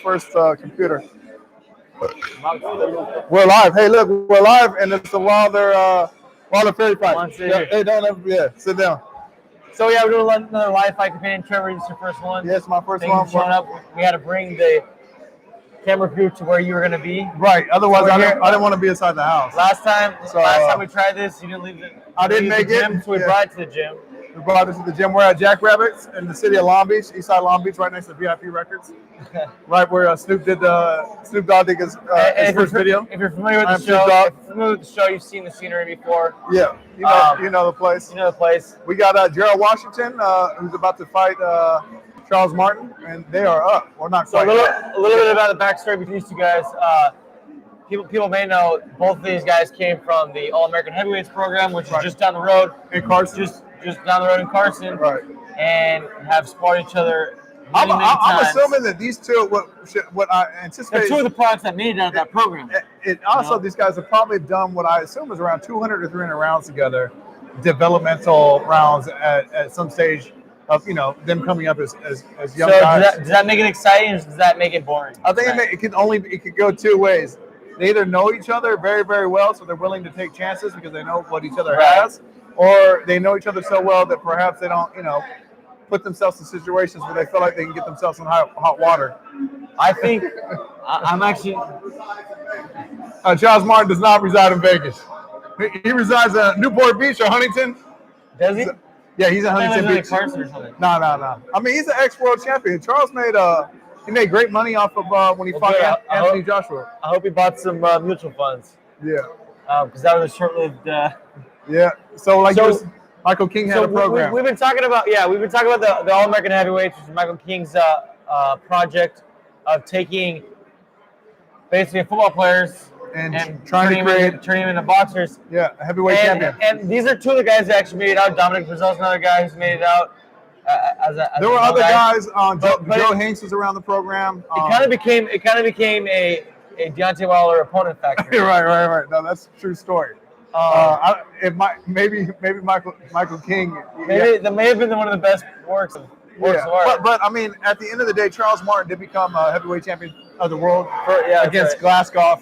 first computer. We're live. Hey, look, we're live, and it's the Wilder Ferry fight. Yeah, hey, don't ever, sit down. So yeah, we're doing another live fight companion. Trevor, this is your first one. Yes, my first Thank one. you for showing up. We had to bring the camera crew to where you were going to be. Right. Otherwise, I didn't want to be inside the house. Last time we tried this, you didn't leave it. I didn't make the gym, it. So we brought it to the gym. We brought it to the gym. We're at Jackrabbits in the city of Long Beach, Eastside Long Beach, right next to VIP Records. Right where Snoop Dogg did his first video. If you're familiar with the show, you've seen the scenery before. Yeah, you know the place. You know the place. We got Gerald Washington, who's about to fight Charles Martin, and they are up. Or not quite. So a little bit about the backstory between these two guys. People may know both of these guys came from the All-American Heavyweights program, which is just down the road in Carson. Just down the road in Carson, right? And have sparred each other. I'm assuming that these two, what I anticipate, they're two of the products that made it out of that program. These guys have probably done what I assume is around 200 or 300 rounds together, developmental rounds at some stage of them coming up as young guys. Does that make it exciting, or does that make it boring? I think it could go two ways. They either know each other very, very well, so they're willing to take chances because they know what each other has, or they know each other so well that perhaps they don't, put themselves in situations where they feel like they can get themselves in hot water. I think I'm actually. Charles Martin does not reside in Vegas. He resides in Newport Beach or Huntington. Does he? Yeah, he's in Huntington Beach. Like Carson or something. No. I mean, he's an ex-world champion. Charles made great money off of when he fought Anthony Joshua. I hope he bought some mutual funds. Yeah. Because that was a short-lived. Yeah. So Michael King had a program. We've been talking about the All-American Heavyweights, which is Michael King's project of taking basically football players and trying to turn them into boxers. Yeah, a heavyweight champion. And these are two of the guys that actually made it out. Dominic Brazil's another guy who's made it out. There were other guys. Joe Hanks was around the program. It kind of became a Deontay Wilder opponent factor. Right. No, that's a true story. Maybe Michael King. That may have been one of the best works of art. But I mean, at the end of the day, Charles Martin did become a heavyweight champion of the world against Glasgow.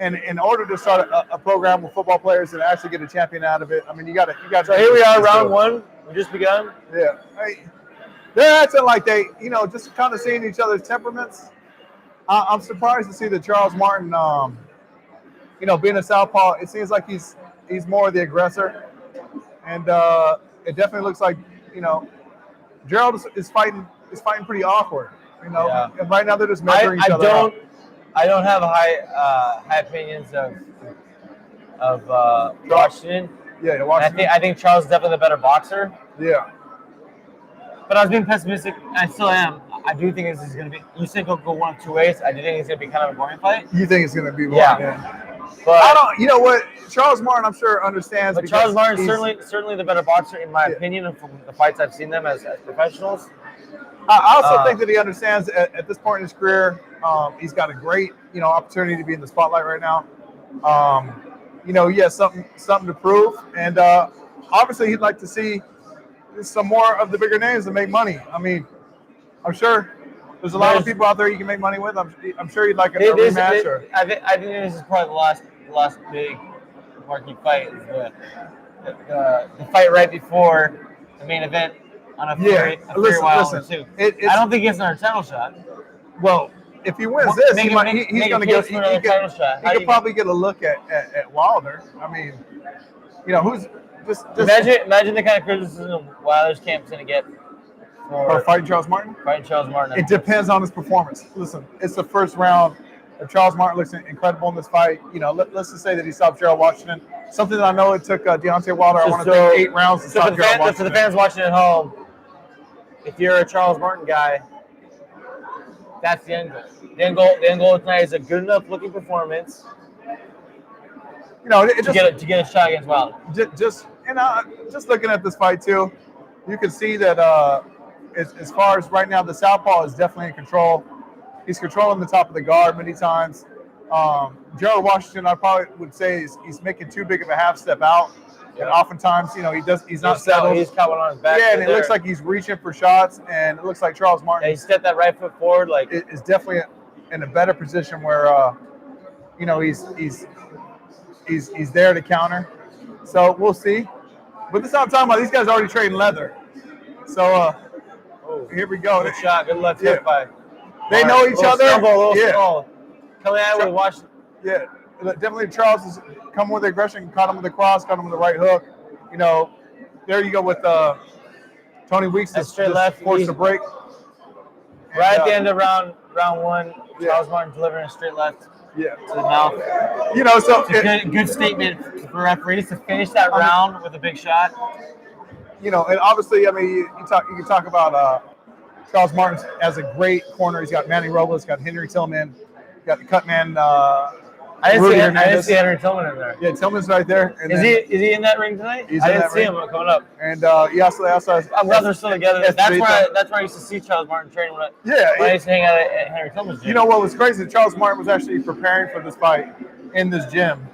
And in order to start a program with football players and actually get a champion out of it, I mean, you got to. So here we are, round one. We just begun. Yeah, they're acting like they, just kind of seeing each other's temperaments. I'm surprised to see that Charles Martin, being a southpaw, it seems like he's more the aggressor, and it definitely looks like Gerald is fighting pretty awkward. And right now they're just measuring each other out. I don't have high opinions of Washington. Yeah, Washington. I think Charles is definitely the better boxer. Yeah. But I was being pessimistic. I still am. I do think this is going to be. You think it'll go one of two ways. I do think it's going to be kind of a boring fight. You think it's going to be boring? Yeah. But I don't. You know what? Charles Martin, I'm sure, understands. But Charles Martin is certainly the better boxer, in my opinion, from the fights I've seen them as professionals. I also think that he understands at this point in his career, he's got a great, opportunity to be in the spotlight right now. He has something to prove, and obviously he'd like to see some more of the bigger names to make money. I mean, I'm sure there's a lot of people out there you can make money with. I'm sure you'd like a rematch. I think this is probably the last big marquee fight. The fight right before the main event. On a Fury Wilder too. I don't think he has another title shot. Well, if he wins this, he's going to get another title shot. He could probably get a look at Wilder. I mean, who's just imagine the kind of criticism Wilder's camp's going to get for fighting Charles Martin. It depends on his performance. Listen, it's the first round. If Charles Martin looks incredible in this fight, let's just say that he stopped Gerald Washington. Something that I know it took Deontay Wilder, I want to say 8 rounds to stop Gerald Washington. So the fans watching at home, if you're a Charles Martin guy, that's the end goal. The end goal tonight is a good enough looking performance to get a shot against Wilder. Just looking at this fight too, you can see that as far as right now, the southpaw is definitely in control. He's controlling the top of the guard many times. Gerald Washington, I probably would say, he's making too big of a half step out. And oftentimes, you know, he's not settled. He's caught one on his back. Yeah, and it looks like he's reaching for shots, and it looks like Charles Martin. Yeah, he stepped that right foot forward, like is definitely in a better position where, you know, he's there to counter. So we'll see. But this is what I'm talking about. These guys are already trading leather. So here we go. Good shot. Good left hook by. They know each other. Stumble. Coming out with Washington. Yeah, definitely Charles has come with aggression, caught him with the cross, caught him with the right hook. You know, there you go with Tony Weeks. Straight left. Forced to break. Right at the end of round one, Charles Martin delivering a straight left. Yeah, to the mouth. You know, so it's a good statement for referees to finish that round with a big shot. You know, and obviously, I mean, you can talk about Charles Martin as a great corner. He's got Manny Robles, got Henry Tillman, got the cut man. I didn't see Henry Tillman in there. Yeah, Tillman's right there. And is he in that ring tonight? I didn't see him coming up. And also I'm glad they're still together. That's where I used to see Charles Martin training when I used to hang out at Henry Tillman's gym. You know what was crazy? Charles Martin was actually preparing for this fight in this gym.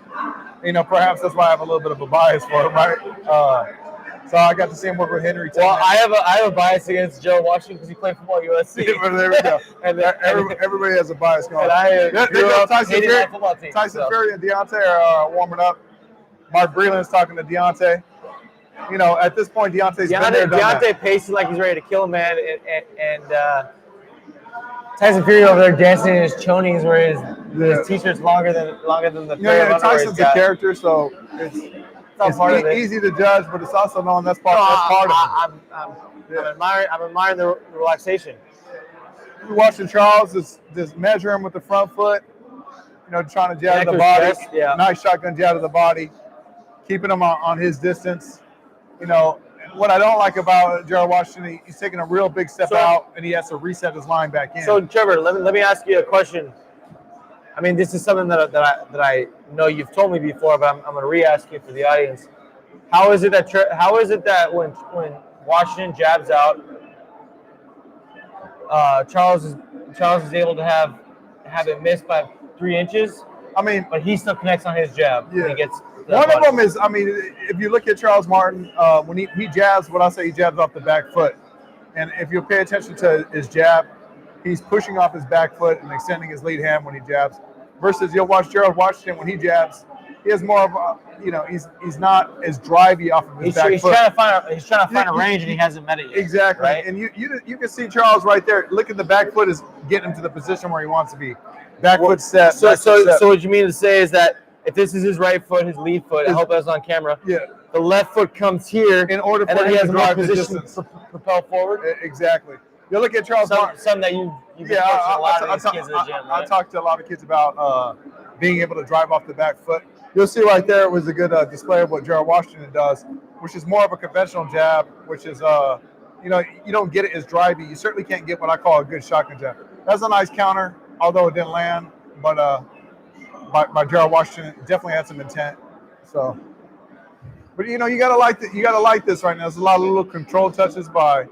You know, perhaps that's why I have a little bit of a bias for him, right? So I got to see him work with Henry Tillman. Well, I have a bias against Joe Washington because he played football at USC. There we go. And everybody has a bias going. And I grew up hating that football team. Tyson Fury and Deontay are warming up. Mark Breland's talking to Deontay. You know, at this point, Deontay's been there, done that. Deontay pacing like he's ready to kill a man, and Tyson Fury over there dancing in his chonies where his t-shirt's longer than the pair of Tyson's a character, so it's easy to judge, but it's also known that's part of it. I'm admiring the relaxation. You're watching Charles just measure him with the front foot, you know, trying to jab the body. Nice shotgun jab to the body, keeping him on his distance. You know, what I don't like about Gerald Washington, he's taking a real big step out, and he has to reset his line back in. So, Trevor, let me ask you a question. I mean, this is something that I know you've told me before, but I'm going to re-ask you for the audience. How is it that when Washington jabs out, Charles is able to have it missed by 3 inches? I mean, but he still connects on his jab. Yeah. When he gets one of them is, I mean, if you look at Charles Martin, when he jabs, what I say, he jabs off the back foot, and if you pay attention to his jab, he's pushing off his back foot and extending his lead hand when he jabs. Versus you'll watch Gerald Washington when he jabs, he has more of a, you know, he's not as drivey off of his back foot. He's trying to find a range and he hasn't met it yet. Exactly, right? And you can see Charles right there. Look at the back foot is getting him to the position where he wants to be. Back foot set. So what you mean to say is that if this is his right foot, his lead foot, I hope that's on camera. Yeah. The left foot comes here in order for and then him he has to more drive position to propel forward. Exactly. You look at Charles Martin. Something that you've been coaching a lot of these kids in the gym, right? I talked to a lot of kids about being able to drive off the back foot. You'll see right there was a good display of what Gerald Washington does, which is more of a conventional jab, which is, you know, you don't get it as drivey. You certainly can't get what I call a good shotgun jab. That's a nice counter, although it didn't land, but by Gerald Washington, definitely had some intent. So, but you know, you gotta like this right now. There's a lot of little control touches by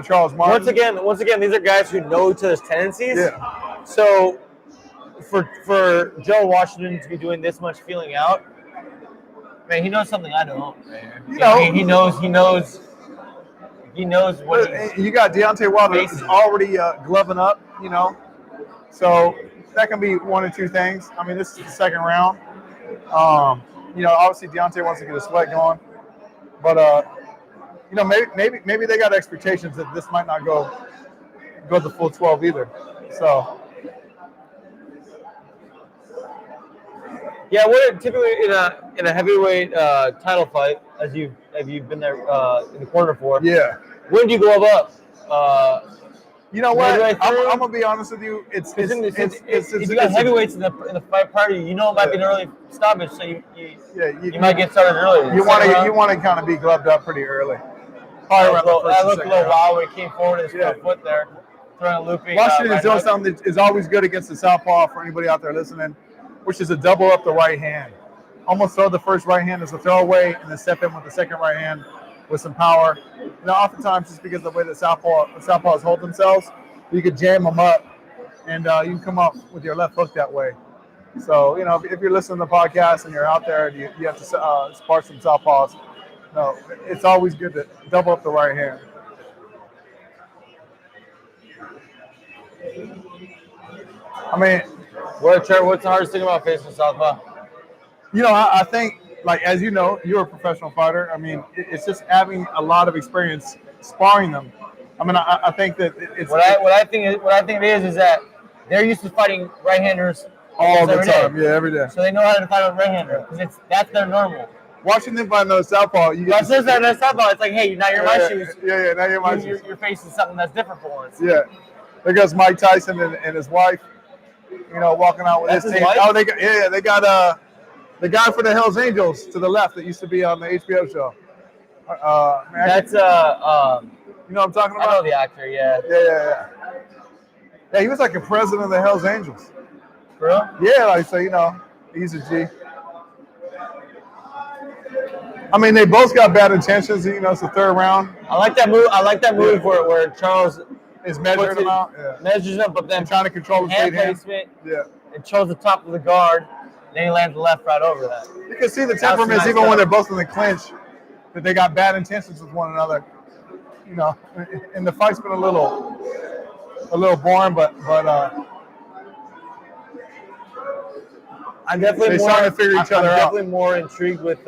Charles Martin. Once again, these are guys who know each other's tendencies. Yeah. So for Joe Washington to be doing this much feeling out, man, he knows something I don't. You know, he knows what you got Deontay Wilder is already gloving up, you know. So that can be one or two things. I mean, this is the second round. You know, obviously Deontay wants to get a sweat going, but you know, maybe they got expectations that this might not go the full 12 either. So. Yeah, what typically in a heavyweight title fight, as you've been there in the corner for. Yeah. When do you glove up? You know what? I'm gonna be honest with you. If you got heavyweights in the fight party, you know it might be an early stoppage, so you might get started early. You want to kind of be gloved up pretty early. That looked a little wild when he came forward his foot there, throwing a looping. Washington is doing something that is always good against the southpaw for anybody out there listening, which is to double up the right hand. Almost throw the first right hand as a throwaway and then step in with the second right hand with some power. You know, oftentimes just because of the way the southpaws hold themselves, you could jam them up and you can come up with your left hook that way. So, if you're listening to the podcast and you're out there and you have to spar some southpaws, no, it's always good to double up the right hand. I mean, What's the hardest thing about facing southpaw? I think, like, as you know, you're a professional fighter. I mean, it's just having a lot of experience sparring them. I mean, I think that it's what I think it is that they're used to fighting right-handers all the time. Day. Yeah, every day. So they know how to fight with right-hander because that's their normal. Watching them fight another southpaw, southpaw. It's like, hey, now you're my shoes. Yeah, now you're my shoes. You're facing something that's different for once. Yeah, there goes Mike Tyson and his wife. Walking out with his team. Wife? Oh, they got the guy for the Hells Angels to the left that used to be on the HBO show. That's you know what I'm talking about? I know the actor. Yeah. Yeah, he was like a president of the Hells Angels. For real? Yeah, so he's a G. I mean, they both got bad intentions. It's the third round. I like that move where Charles is measuring them out. Yeah. Measures them, but then trying to control his hand placement. Yeah. And chose the top of the guard. Then he lands the left right over that. You can see the temperaments even when they're both in the clinch, that they got bad intentions with one another. And the fight's been a little boring, but I'm definitely trying to figure each other out. Definitely more intrigued with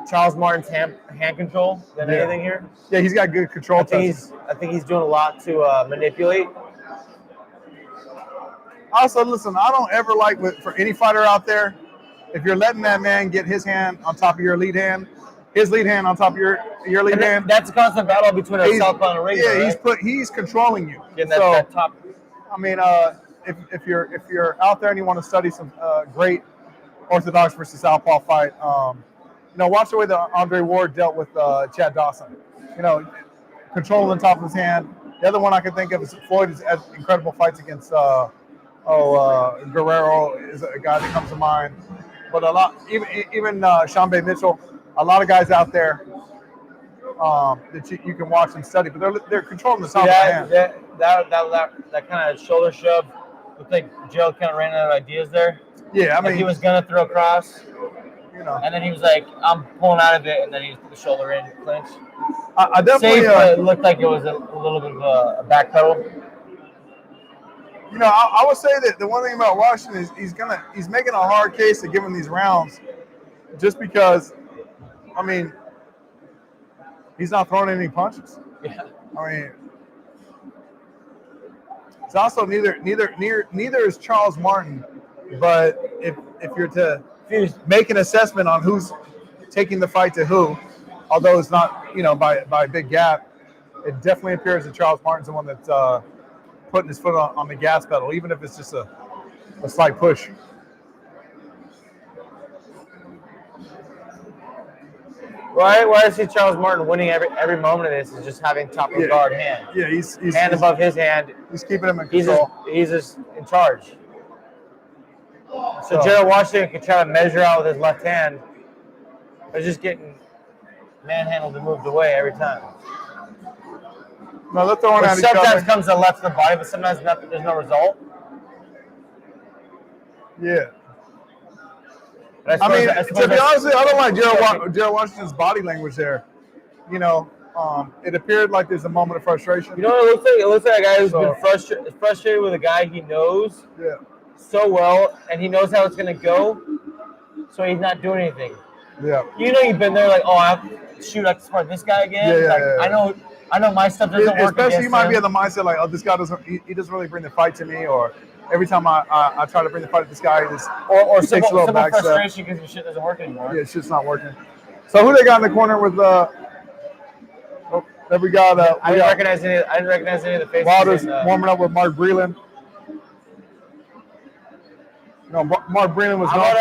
Charles Martin's hand control than anything here. Yeah, he's got good control. I think he's doing a lot to manipulate. Also, listen, I don't ever like for any fighter out there, if you're letting that man get his hand on top of your lead hand, his lead hand on top of your lead hand. That's a constant battle between a southpaw and a ringer. Yeah, right? he's controlling you. Getting that top. I mean, if you're out there and you want to study some great orthodox versus southpaw fight, watch the way that Andre Ward dealt with Chad Dawson. Controlling the top of his hand. The other one I can think of is Floyd has incredible fights against Guerrero is a guy that comes to mind. But a lot, even Shambe Mitchell, a lot of guys out there that you can watch and study, but they're controlling the top of the hand. That kind of shoulder shove looked like Joe kind of ran out of ideas there. Yeah, I mean, he was gonna throw across, and then he was like, "I'm pulling out of it," and then he just put the shoulder in, clinch. I definitely it looked like it was a little bit of a back pedal. I would say that the one thing about Washington is he's making a hard case to give him these rounds, just because, I mean, he's not throwing any punches. Yeah. I mean, it's also neither is Charles Martin, but if you're to make an assessment on who's taking the fight to who, although it's not by a big gap, it definitely appears that Charles Martin's the one that's putting his foot on the gas pedal, even if it's just a slight push. Why I see Charles Martin winning every moment of this is just having top of guard hand. Yeah, he's hand above his hand. He's keeping him in control. He's just in charge. So Gerald Washington can try to measure out with his left hand, but just getting manhandled and moved away every time. No, they're throwing at each other. Sometimes comes to the left of the body, but sometimes there's no result. Yeah. I mean, to be honest, I don't like Gerald Washington's body language there. It appeared like there's a moment of frustration. You know what it looks like? It looks like a guy who's been frustrated with a guy he knows so well, and he knows how it's going to go, so he's not doing anything. Yeah. You've been there like, oh, I have to shoot, I have to spar this guy again. Yeah. I know my stuff doesn't work. Especially you might be in the mindset like, oh, this guy doesn't really bring the fight to me, or every time I try to bring the fight to this guy, or he takes a little back step. Frustration because your shit doesn't work anymore. Yeah, shit's not working. So who they got in the corner with? Then we got. I didn't recognize any of the faces. Wilder's warming up with Mark Breland. Mark Breland was known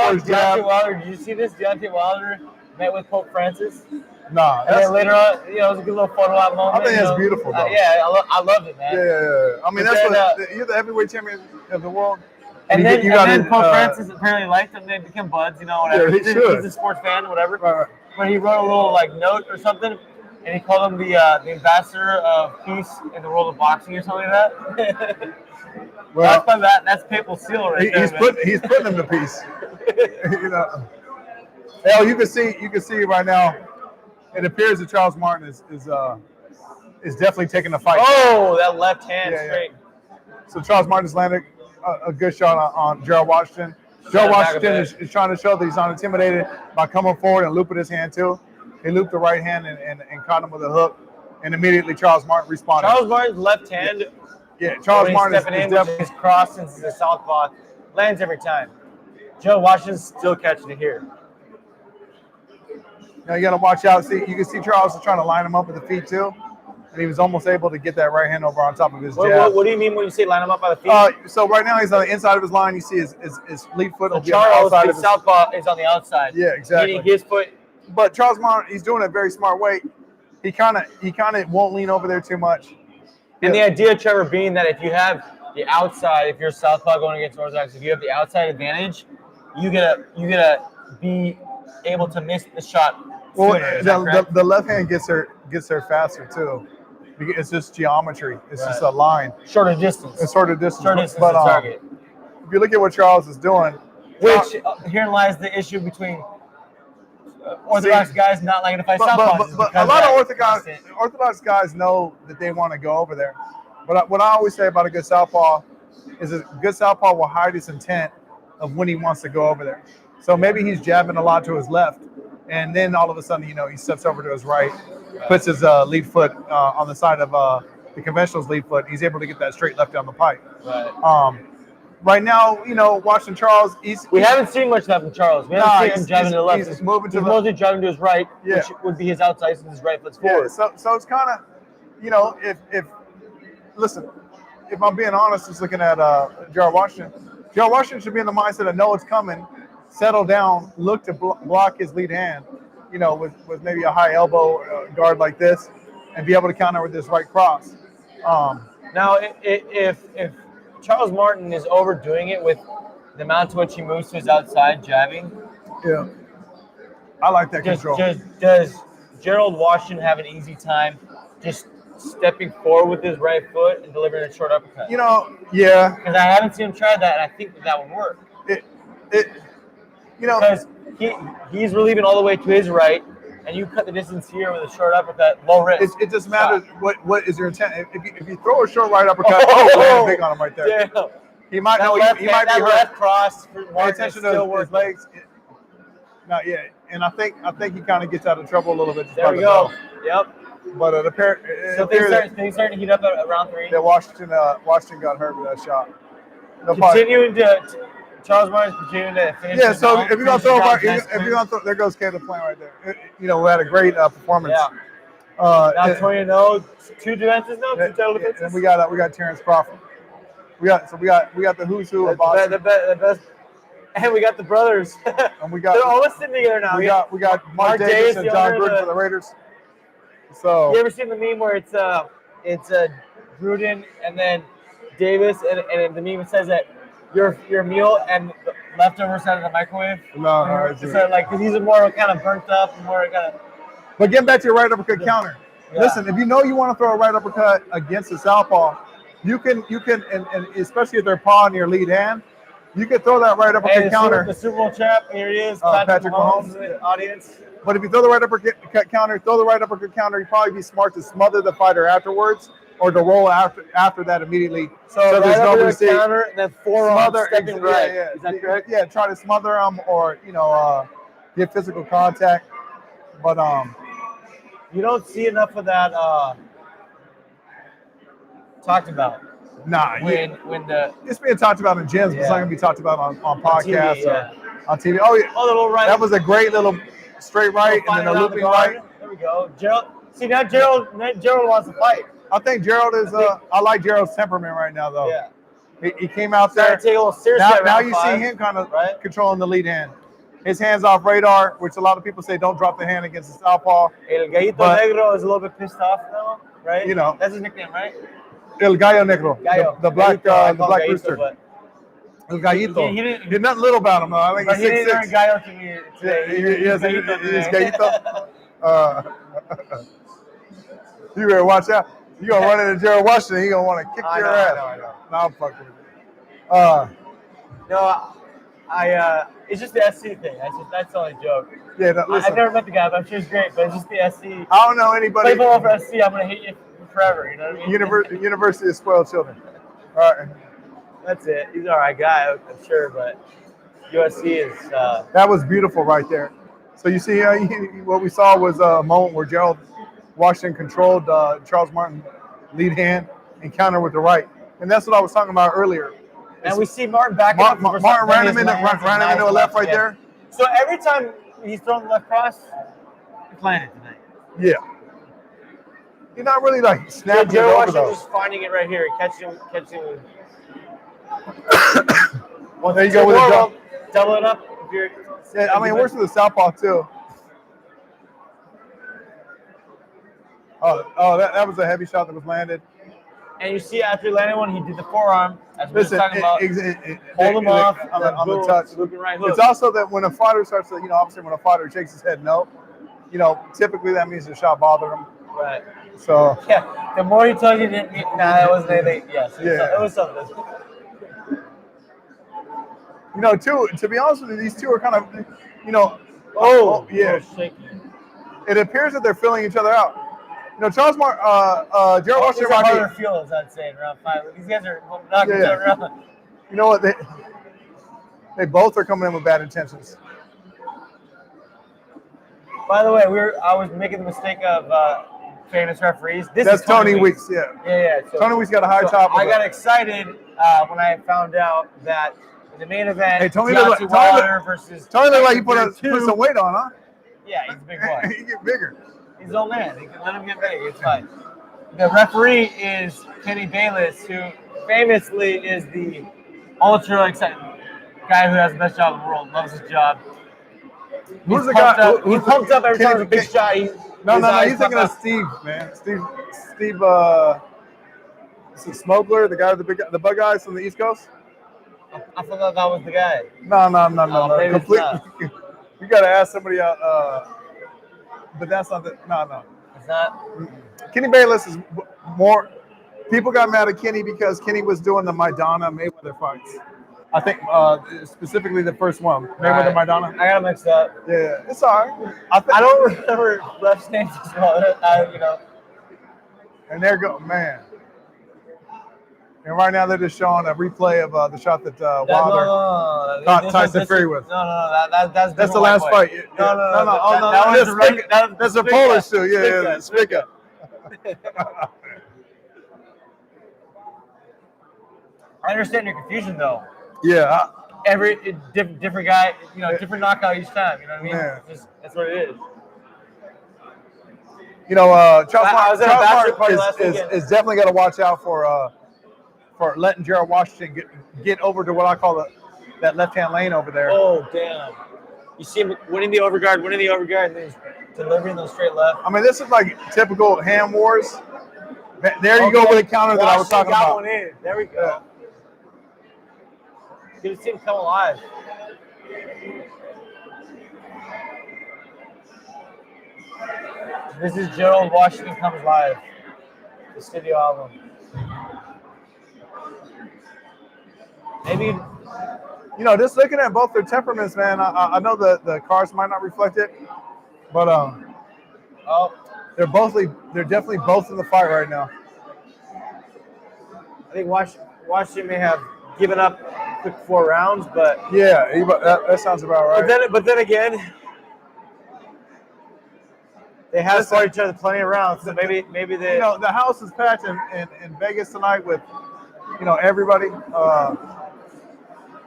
for his jab. Deontay Wilder? Did you see this? Deontay Wilder met with Pope Francis. Nah. And then later on, it was a good little photo op moment. I think that's beautiful, though. I love it, man. Yeah. I mean, you're the heavyweight champion of the world. And then Pope Francis apparently liked him. They became buds, whatever. Yeah, he's a sports fan, whatever. Right. But he wrote a little note or something, and he called him the ambassador of peace in the world of boxing or something like that. Well, that's papal seal right there. He's putting him to peace. You know. Hell, you can see right now. It appears that Charles Martin is definitely taking the fight. Oh, that left hand straight. So Charles Martin's landed a good shot on Gerald Washington. Gerald Washington is trying to show that he's not intimidated by coming forward and looping his hand too. He looped the right hand and caught him with a hook, and immediately Charles Martin responded. Charles Martin's left hand. Yeah, Charles Martin is definitely his cross since he's a southpaw, lands every time. Gerald Washington's still catching it here. Now you got to watch out. See, you can see Charles is trying to line him up with the feet too, and he was almost able to get that right hand over on top of his jab. What do you mean when you say line him up by the feet? So right now he's on the inside of his line. You see his lead foot. So Charles, his southpaw, is on the outside. Yeah, exactly. Meaning his foot. But Charles Martin, he's doing it a very smart way. He kind of won't lean over there too much. And the idea, Trevor, being that if you have the outside, if you're southpaw going against orthodox, if you have the outside advantage, you gotta be able to miss the shot. Well, the left hand gets her faster too. It's just geometry. It's just a line. Shorter distance. It's shorter distance. Shorter distance but target. If you look at what Charles is doing, which herein lies the issue between orthodox guys not liking to fight southpaws. But a lot of orthodox guys know that they want to go over there. But what I always say about a good southpaw is a good southpaw will hide his intent of when he wants to go over there. So maybe he's jabbing a lot to his left, and then all of a sudden, he steps over to his right, puts his lead foot on the side of the conventional's lead foot. He's able to get that straight left down the pipe. Right. Right now, watching Charles, we haven't seen much of that from Charles. We haven't seen him jabbing to the left. He's moving to mostly jabbing to his right, which would be his outside since his right foot's forward. Yeah, so it's kind of, if I'm being honest, just looking at Gerald Washington should be in the mindset of know it's coming, settle down, look to block his lead hand, with maybe a high elbow guard like this, and be able to counter with this right cross. Now, if Charles Martin is overdoing it with the amount to which he moves to his outside jabbing. Yeah, I like that control. Does Gerald Washington have an easy time just stepping forward with his right foot and delivering a short uppercut? Yeah. Because I haven't seen him try that, and I think that would work. Because he's relieving all the way to his right, and you cut the distance here with a short uppercut, low risk. It just matters what is your intent. If you throw a short right uppercut, landed big on him right there. Damn. He might be hurt. Left cross for pay attention to his legs. Not yet, and I think he kind of gets out of trouble a little bit. There we go. Yep. But things starting to heat up at round 3. That Washington got hurt with that shot. Charles Martin's continuing to finish. Yeah, so if you're gonna throw, there goes Caleb Plant right there. We had a great performance. Yeah. Now 20-0, 2 defenses now, 2 title defenses. And we got Terrence Crawford. We got the who's who of boxing. The best. And we got the brothers. And they're always sitting together now. We got Mark Davis and John Gruden for the Raiders. So you ever seen the meme where it's Gruden and then Davis and the meme says that your meal and the leftovers out of the microwave? No. So because he's more kind of burnt up and more kind of. But getting back to your right uppercut counter. Yeah. Listen, if you want to throw a right uppercut against a southpaw, you can, and especially if they're pawing your lead hand, you can throw that right uppercut counter. The Super Bowl champ, here he is, Patrick Mahomes in the audience. But if you throw the right uppercut counter, you'd probably be smart to smother the fighter afterwards or to roll after that immediately. So there's no mistake. Counter and then forearm stepping right. Yeah. Is that correct? Yeah, try to smother them or get physical contact. But you don't see enough of that talked about. Nah, it's being talked about in gyms, but it's not gonna be talked about on podcasts or on TV. Oh yeah, the little right. That was a great little straight right and then a looping right. There we go. Gerald. See now, Gerald wants to fight. I think Gerald is. I like Gerald's temperament right now, though. Yeah. He came out there. Take a little serious now you see him kind of controlling the lead hand. His hands off radar, which a lot of people say don't drop the hand against the southpaw. El Gallito Negro is a little bit pissed off now, right? That's his nickname, right? El Gallo Negro, the black Gallito, rooster. El Gallito. He did nothing little about him, though. I think he didn't learn Gallo to me today. Yes, he is Gallito. You better watch out. You gonna run into Gerald Washington. He gonna want to kick your ass. I know. No, I'm fucking with you. No, it's just the SC thing. That's the only joke. Yeah, no, listen, I've never met the guy, but I'm sure he's great. But it's just the SC. I don't know anybody. Play ball for SC, I'm gonna hate you forever. You know what I mean? University of Spoiled Children. All right. That's it. He's an alright guy, I'm sure, but USC is. That was beautiful right there. So you see, what we saw was a moment where Gerald Washington controlled Charles Martin lead hand and counter with the right, and that's what I was talking about earlier. And we see Martin back up. Martin ran him into a left right there. So every time he's throwing the left cross, he's playing it tonight. Yeah. He's not really like snapping it Gerald over Washington though. just finding it right here, catching him. There you go with a jump. Double it up. Yeah, I mean, it works with the southpaw too. Oh, that was a heavy shot that was landed. And you see after he landed one, he did the forearm, as we were talking about. Hold him off on the touch. Right hook. It's also that when a fighter starts to, obviously when a fighter shakes his head no, typically that means the shot bothered him. Right. So. Yeah, the more he tells you, that wasn't anything. Yes. It was something. To be honest with you, these two are kind of, yeah. It appears that they're filling each other out. Charles Martin, Gerald Washington. Harder feels, I'd say, in round 5. These guys are knocking each other out. You know what? They both are coming in with bad intentions. By the way, I was making the mistake of famous referees. That's Tony Weeks, yeah. Yeah. So, Tony Weeks got a high top. I got excited when I found out that in the main event, Tony Wilder versus Tony looked like he put some weight on, huh? Yeah, he's a big boy. He get bigger. He's an old man. You can let him get big. It's fine. The referee is Kenny Bayless, who famously is the ultra excited guy who has the best job in the world, loves his job. Who's the guy? He's pumped up every time there's a big shot. No, he's thinking of Steve, man. Steve, is it Smogler, the guy with the bug eyes from the East Coast? I thought that was the guy. No. Completely. You got to ask somebody out. But that's not no. It's not. Kenny Bayless is more. People got mad at Kenny because Kenny was doing the Maidana Mayweather fights. I think specifically the first one, Mayweather Maidana. I got mixed up. Yeah, it's all right. I don't remember refs' names as well. And there go, man. And right now they're just showing a replay of the shot that Wilder caught Tyson Fury with. That's the last fight. No. That's a Polish too. Yeah, Spica. I understand your confusion though. Yeah. Every different guy, different knockout each time. You know what I mean? Yeah. That's what it is. Charles Martin is definitely got to watch out for letting Gerald Washington get over to what I call that left-hand lane over there. Oh, damn. You see him winning the overguard, and then he's delivering those straight left. I mean, this is like typical hand wars. There you go with the counter that I was talking about. One in. There we go. You can see him come alive. This is Gerald Washington Comes Live, the studio album. Maybe, just looking at both their temperaments, man. I know the cards might not reflect it, but they're definitely both in the fight right now. I think Washington may have given up quick 4 rounds, but yeah, that sounds about right. But then again, they have fought each other plenty of rounds, so maybe they. The house is packed in Vegas tonight with everybody.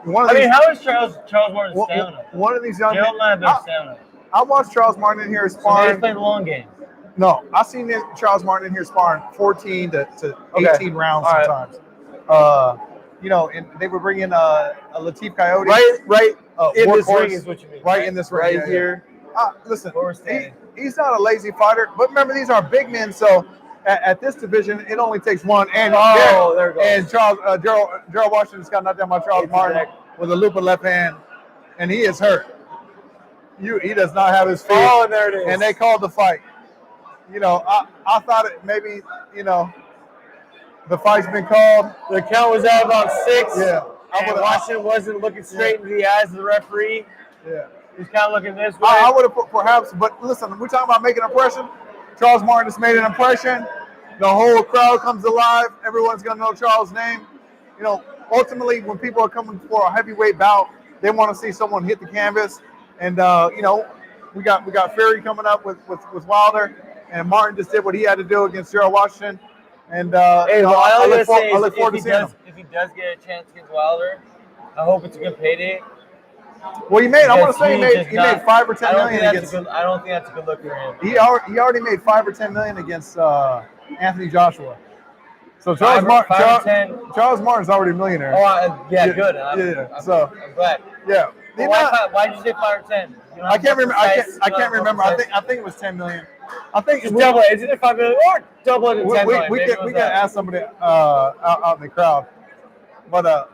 How is Charles Martin's stamina? One of these young men. Stamina. I watched Charles Martin in here sparring. So they played the long game. No, I've seen Charles Martin in here sparring 14 to 18 rounds sometimes. And they would bring in a Latif Coyote. Right. In this ring is what you mean. Right in this ring. Right here. Listen, he's not a lazy fighter, but remember these are big men, so at this division, it only takes one. And there it goes. And Gerald Washington's got knocked down by Charles Martin with a loop of left hand, and he is hurt. He does not have his feet. Oh, and there it is. And they called the fight. I thought it maybe, the fight's been called. The count was at about 6. Yeah. And Washington wasn't looking straight into the eyes of the referee. Yeah. He's kind of looking this way. I would have perhaps, but listen, we're talking about making an impression. Charles Martin has made an impression. The whole crowd comes alive. Everyone's going to know Charles' name. Ultimately, when people are coming for a heavyweight bout, they want to see someone hit the canvas. And, we got Fury coming up with Wilder, and Martin just did what he had to do against Gerald Washington. And I look forward to seeing him. If he does get a chance against Wilder, I hope it's a good payday. Well, he made 5 or 10 million against. I don't think that's a good look for him. He already made 5 or 10 million against Anthony Joshua. So Charles Martin's already a millionaire. Oh, good. I'm glad. Yeah. Why did you say 5 or 10? I can't remember. I can't remember. I think it was 10 million. I think it's double it. Is it 5 million or double it to 10 million? We can ask somebody out in the crowd, but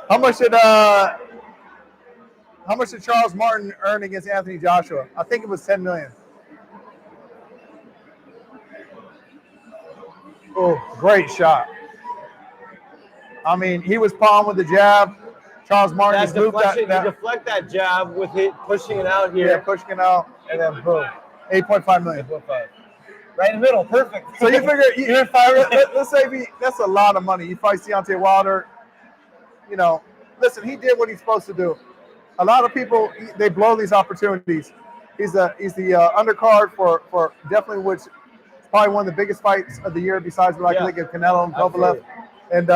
How much did Charles Martin earn against Anthony Joshua? I think it was 10 million. Oh, great shot. I mean, he was palm with the jab. Charles Martin just moved that. You deflect that jab with it, pushing it out here. Yeah, pushing it out. And then boom. 8.5 million. 8.5. Right in the middle. Perfect. So you figure, let's say that's a lot of money. He fights Deontay Wilder. Listen, he did what he's supposed to do. A lot of people, they blow these opportunities. He's the undercard for definitely which is probably one of the biggest fights of the year besides Canelo and Kovalev. And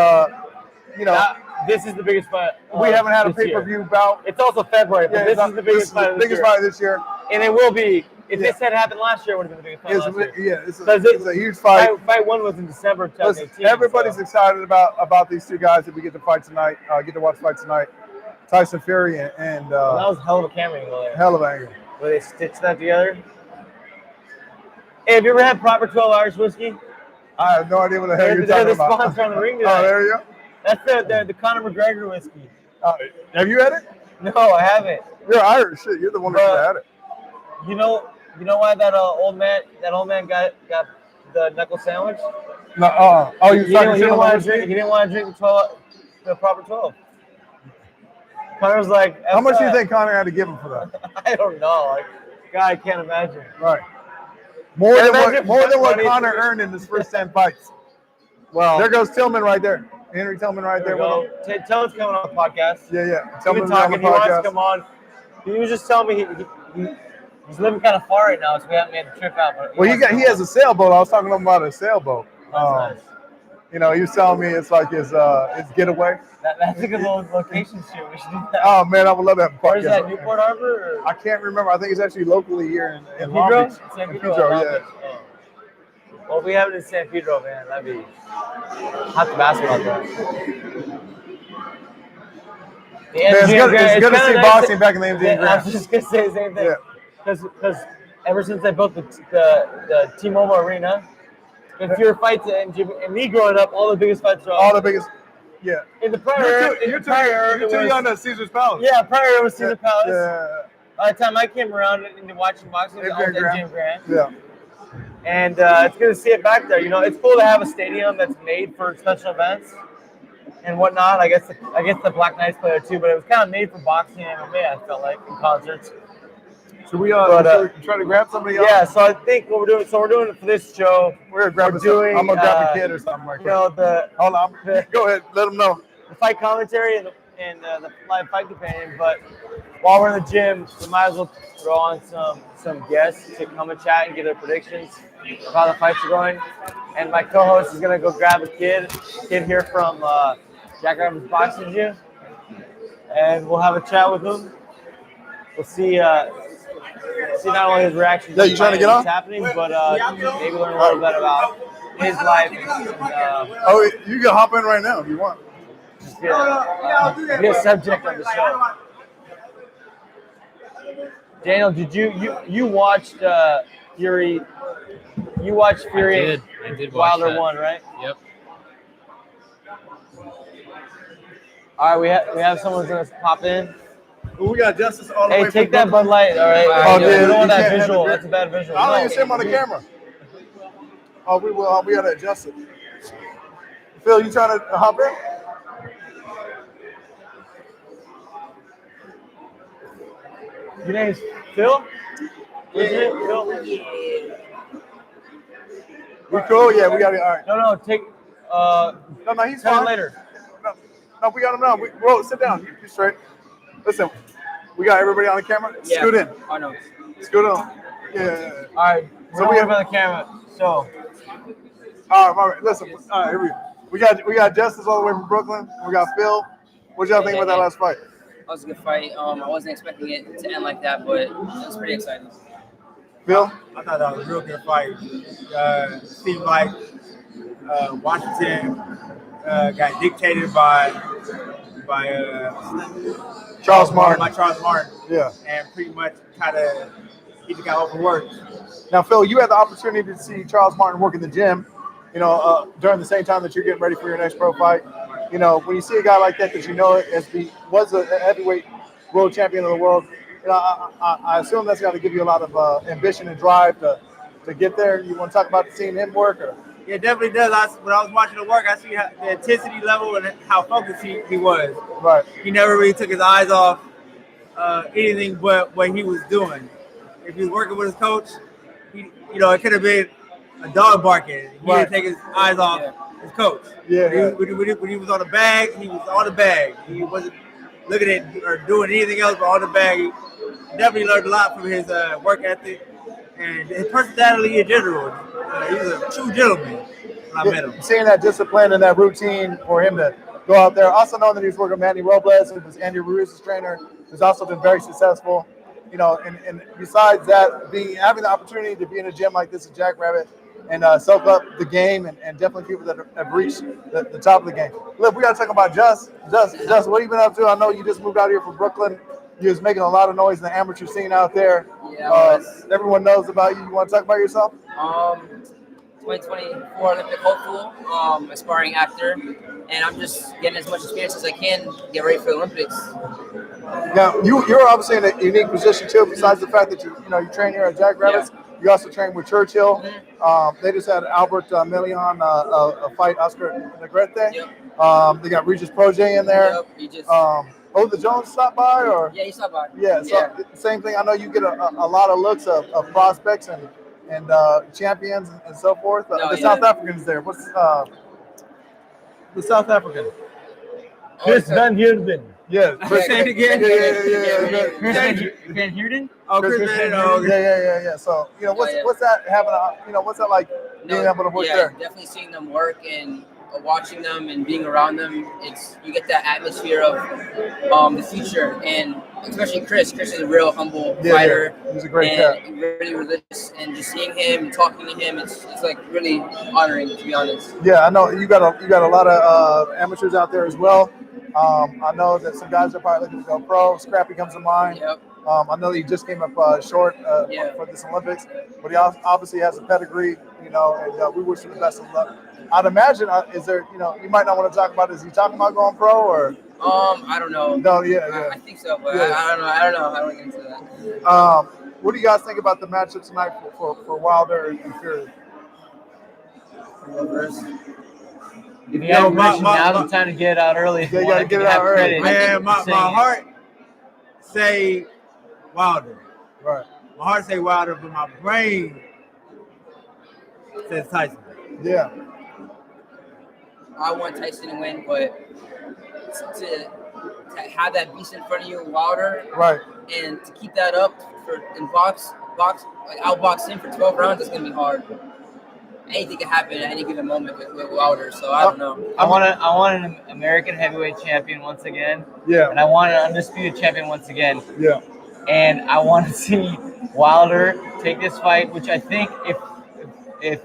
this is the biggest fight. We haven't had a pay-per-view bout. It's also February, but this is the biggest fight this year. And it will be. If this had happened last year, it would have been the biggest fight last year. Yeah, it's a huge fight. Fight 1 was in December 2018. Everybody's excited about these two guys that we get to fight tonight. Get to watch fight tonight. Tyson Fury and that was a hell of a camera angle there. Hell of an angle. Where they stitched that together. Hey, have you ever had proper 12 Irish whiskey? I have no idea what the hell you're talking about. They're the sponsor on the ring today. Oh, there you go. That's the Conor McGregor whiskey. Have you had it? No, I haven't. You're Irish. Shit, you're the one that had it. You know why that old man got the knuckle sandwich? No. He didn't want to drink the proper 12. Connor was like, how much do you think Connor had to give him for that? I don't know. God, I can't imagine. Right. More than what Connor earned in his first 10 fights. Well, there goes Tillman right there. Henry Tillman right there. Tillman's coming on the podcast. Yeah. Tillman's talking. He wants to come on. He was just telling me he's living kind of far right now, so we haven't made the trip out. But he has a sailboat. I was talking to him about a sailboat. That's nice. He was telling me it's like his getaway. That's a good little location shoot. We should do that. Oh man, I would love that. Where is that? Newport Harbor? I can't remember. I think it's actually locally here in Long Beach. San Pedro, yeah. Oh. Well, if we have it in San Pedro, man, that'd be hot to basketball there. It's good to see boxing back in the MGM Grand. I was just gonna say the same thing. Because ever since they built the T-Mobile Arena, if your fights and me growing up, all the biggest fights are all the biggest. Yeah. In the prior, you're too young to Caesar's Palace. Yeah, prior it was Caesar's Palace. Yeah. By the time I came around into watching boxing, it was MGM Grand. Yeah. And it's good to see it back there. It's cool to have a stadium that's made for special events and whatnot. I guess the Black Knights play there too, but it was kind of made for boxing and MMA. I felt like in concerts. Should we try to grab somebody else? Yeah. So I think what we're doing. So we're doing it for this show. I'm gonna grab a kid or something like that. Hold on. Go ahead. Let them know. The fight commentary and the live fight companion. But while we're in the gym, we might as well throw on some guests to come and chat and get their predictions of how the fights are going. And my co-host is gonna go grab a kid here from Jack Rabbit's Boxing Gym, and we'll have a chat with him. We'll see not only his reaction to you trying to get on? happening, but maybe learn a little bit about his life. And, you can hop in right now if you want. Just be a subject of the show. Daniel, did you watched Fury? You watched Fury? I did watch Wilder that. 1, right? Yep. All right, we have someone who's gonna pop in. We got Justice all the way. Hey, take that Bud Light, all right? Oh, yeah, We don't want you that can't have visual. the- That's a bad visual. I don't No. even see him on the camera. Oh, we will. We gotta adjust it. Phil, you trying to hop in? Your name's Phil? What's your name? Phil? We cool? Yeah, we got it. All right. No, take. No, he's Tell fine. him later. No, we got him now. Bro, sit down. You straight. Listen, we got everybody on the camera. Yeah. Scoot in. I know. Scoot on. Yeah. All right. So So we we have- have on the camera. So All right. Listen. All right. Here we got Justice all the way from Brooklyn. We got Phil. What y'all think about that last fight? That was a good fight. I wasn't expecting it to end like that, but it was pretty exciting. Phil? I thought that was a real good fight. Seemed like Washington got dictated by Charles Martin. By Charles Martin. Yeah. And pretty much he just got overworked. Now, Phil, you had the opportunity to see Charles Martin work in the gym, during the same time that you're getting ready for your next pro fight. When you see a guy like that you know was a heavyweight world champion of the world, I assume that's got to give you a lot of ambition and drive to get there. You want to talk about seeing him work? Or? Yeah, it definitely does. When I was watching the work, I see the intensity level and how focused he was. Right. He never really took his eyes off anything but what he was doing. If he was working with his coach, it could have been a dog barking. He didn't take his eyes off his coach. Yeah. When he was on the bag, he was on the bag. He wasn't looking at or doing anything else but on the bag. He definitely learned a lot from his work ethic and his personality in general. He was a true gentleman when I met him. Seeing that discipline and that routine for him to go out there. Also knowing that he was working with Manny Robles, who was Andy Ruiz's trainer, who's also been very successful. And besides that, having the opportunity to be in a gym like this at Jackrabbit and soak up the game and definitely people that have reached the top of the game. Look, we got to talk about Just, what have you been up to? I know you just moved out here from Brooklyn. You was making a lot of noise in the amateur scene out there. Yeah, everyone knows about you. You want to talk about yourself? 2024 Olympic hopeful, aspiring actor, and I'm just getting as much experience as I can to get ready for the Olympics. Now, you're obviously in a unique position too. Besides the fact that you train here at Jackrabbits, you also train with Churchill. They just had Albert Million fight Oscar Negrete. Yep. They got Regis Proje in there. Yep, he just. The Jones stopped by, or Yeah, he stopped by. yeah. So same thing. I know you get a lot of looks of prospects and champions and so forth. The South Africans there. What's the South African? Chris Van Heerden. Yeah. Chris, Say it again. Yeah. Chris Van Heerden? Oh, Chris Van Heerden. Yeah. So what's that having? What's that like being able to work there? Definitely seeing them work and watching them and being around them. You get that atmosphere of the future, and especially Chris. Chris is a real humble fighter. He's a great cat. Really religious, and just seeing him and talking to him, it's like really honoring, to be honest. Yeah, I know you got a lot of amateurs out there as well. I know that some guys are probably looking to go pro. Scrappy comes to mind. Yep. I know he just came up short for this Olympics, but he obviously has a pedigree, and we wish him the best of luck. I'd imagine, is there, you might not want to talk about it. Is he talking about going pro or? I don't know. No, yeah. I think so, but Yeah. I don't know. I don't get into that. What do you guys think about the matchup tonight for Wilder and Fury? If you have permission, now's the time to get it out early. Yeah, you gotta get it out early. Man, my heart say Wilder. Right. My heart say Wilder, but my brain says Tyson. Yeah. I want Tyson to win, but to have that beast in front of you, Wilder, Right. and to keep that up outbox him for 12 rounds is gonna be hard. Anything can happen at any given moment with Wilder, so I don't know. I want an American heavyweight champion once again. Yeah. And I want an undisputed champion once again. Yeah. And I want to see Wilder take this fight, which I think if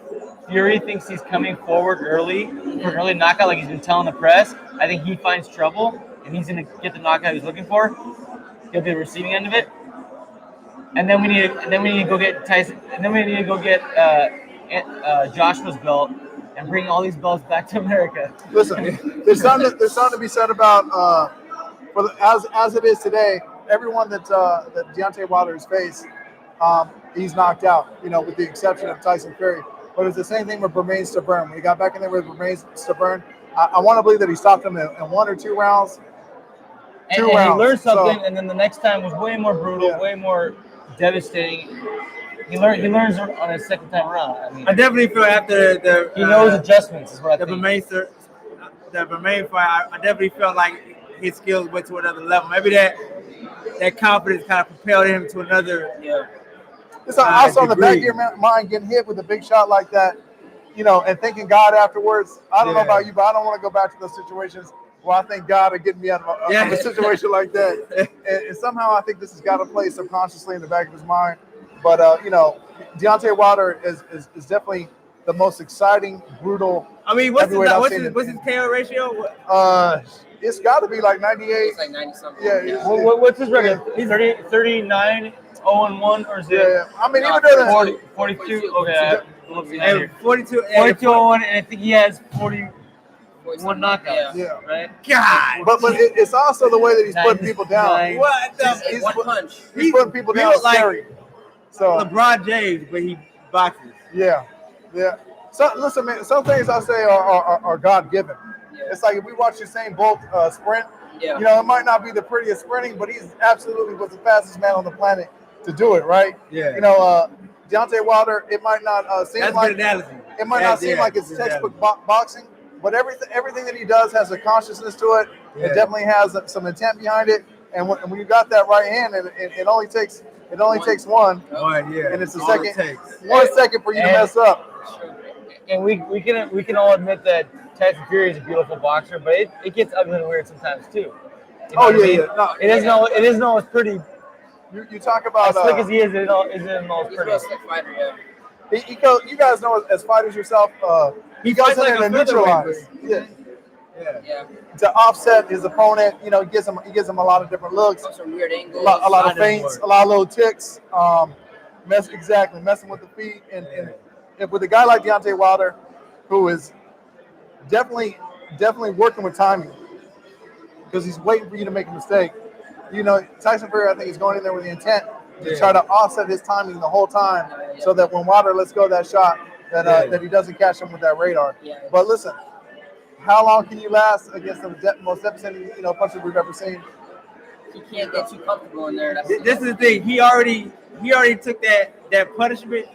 Fury thinks he's coming forward early for an early knockout, like he's been telling the press, I think he finds trouble and he's going to get the knockout he's looking for. He'll be the receiving end of it. And then we need to go get Tyson. And then we need to go get Joshua's belt and bring all these belts back to America. Listen, there's something to be said about as it is today. everyone that Deontay Wilder has faced, he's knocked out. You know, with the exception of Tyson Fury. But it's the same thing with Bermain Stabern. When he got back in there with Bermain Stabern, I want to believe that he stopped him in 1 or 2 rounds. And he learned something, and then the next time was way more brutal, way more devastating. He learns on his second time around. I mean, I definitely feel after he knows adjustments. Is what I think. The Bermain fight, I definitely felt like his skills went to another level. Maybe that confidence kind of propelled him to another. Yeah. It's also in the back of your mind, getting hit with a big shot like that, you know, and thanking God afterwards. I don't know about you, but I don't want to go back to those situations where I thank God for getting me out of a situation like that. And somehow I think this has got to play subconsciously in the back of his mind. But, you know, Deontay Wilder is definitely the most exciting, brutal. I mean, what's his KO ratio? It's got to be like 98. It's like 90 something. Yeah. What's his record? 39, 0-1, or is it? Yeah. I mean, even though 42. Okay. 42, 0-1, and I think he has 41 knockouts. Yeah. Right. God. But it's also the way that he's putting people down. What the? He's one punch. He's putting people down scary. So LeBron James, but he boxes. Yeah. So listen, man. Some things I say are God given. Yeah. It's like if we watch Usain Bolt sprint. Yeah. You know, it might not be the prettiest sprinting, but he's absolutely was the fastest man on the planet to do it. Right. Yeah. You know, Deontay Wilder. It might not seem That's like good analysis. It might not seem like it's textbook boxing, but everything that he does has a consciousness to it. Yeah. It definitely has some intent behind it. And when you got that right hand, it only takes one. And it's the second 1 second for you to mess up. And we can all admit that Tyson Fury is a beautiful boxer, but it gets ugly and weird sometimes too. You know what I mean? No, it isn't always pretty. You talk about as slick as he is, it isn't always pretty. He's a slick fighter, yeah. You guys know as fighters yourself, he goes in there to neutralize. Yeah. To offset his opponent, you know, he gives him a lot of different looks, Some weird angles, a lot of feints, a lot of little ticks, messing with the feet, and with a guy like Deontay Wilder, who is definitely working with timing, because he's waiting for you to make a mistake. You know, Tyson Fury, I think, is going in there with the intent to try to offset his timing the whole time, so that when Wilder lets go of that shot, that he doesn't catch him with that radar. Yeah. But listen, how long can you last against the most devastating, puncher we've ever seen? He can't get too comfortable in there. This is the thing. He already took that punishment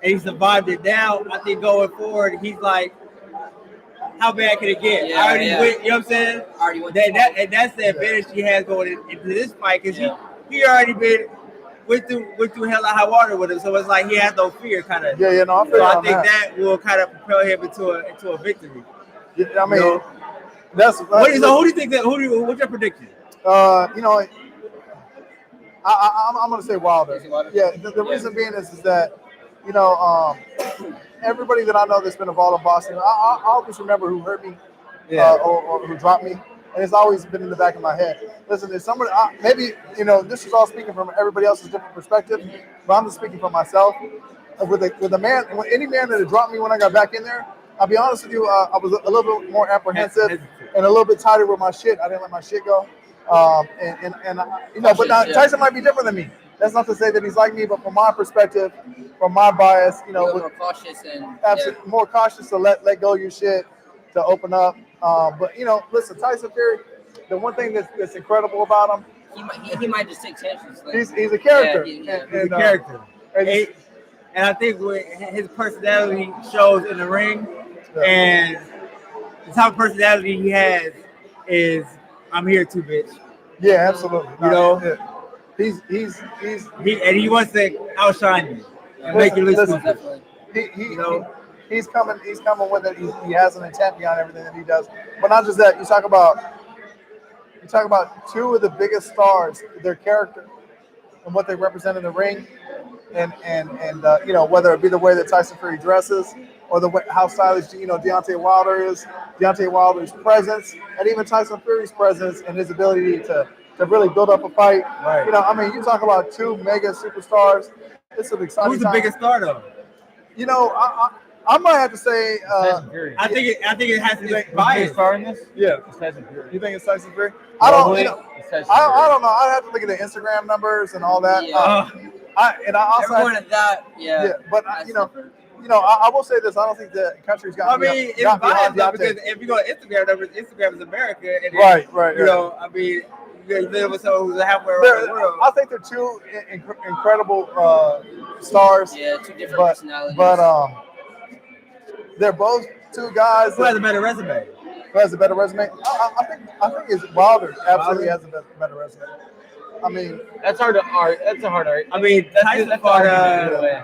and he survived it. Now I think going forward, he's like, how bad can it get? Yeah, I already went. You know what I'm saying? Already went and that's the advantage he has going into this fight, because he already went through hell or high water with him. So it's like he has no fear, kind of. Yeah, no, I feel so I think that will kind of propel him into a victory. I mean, that's who do you think that? What's your prediction? I'm going to say Wilder. Yeah, the reason being is that, everybody that I know that's been involved in boxing, I always remember who hurt me or who dropped me, and it's always been in the back of my head. Listen, if somebody, maybe, this is all speaking from everybody else's different perspective, but I'm just speaking for myself. With any man that had dropped me when I got back in there, I'll be honest with you, I was a little bit more apprehensive and a little bit tighter with my shit. I didn't let my shit go. But now Tyson might be different than me. That's not to say that he's like me, but from my perspective, from my bias, more cautious and more cautious to let go of your shit, to open up. But listen, Tyson Fury, the one thing that's incredible about him, he might just take chances. He's a character. He's a character. And I think his personality shows in the ring, and the type of personality he has is, I'm here too, bitch. Yeah, absolutely. He wants to outshine you and make you look stupid. He's coming with it. He has an intent behind everything that he does. But not just that. You talk about two of the biggest stars, their character and what they represent in the ring, and whether it be the way that Tyson Fury dresses or the way how stylish Deontay Wilder is, Deontay Wilder's presence, and even Tyson Fury's presence and his ability to really build up a fight. Right. You talk about two mega superstars. It's an exciting Who's the time. biggest star though? I might have to say. Tyson Fury. I think it has to be Bias biased. starring this? Yeah. It's Tyson Fury. You think it's Tyson Fury? I don't. Globally, You know, it's Tyson I Fury. don't know. I'd have to look at the Instagram numbers and all that. Yeah. I also Everyone at that, yeah, but that's you know, different. I will say this. I don't think the country's got. I mean, it's got biased though, beyond because Deontay. if you go to Instagram numbers, Instagram is America, and then, Right. You know, I mean, you live with someone who's halfway around the world. I think they're two incredible stars. Yeah, two different but, personalities. But they're both two guys. Who has a better resume? Who has a better resume? I think it's Wilder. Absolutely has a better resume. I mean, That's hard to argue. That's a hard argument. I mean, Tyson that's fought either way.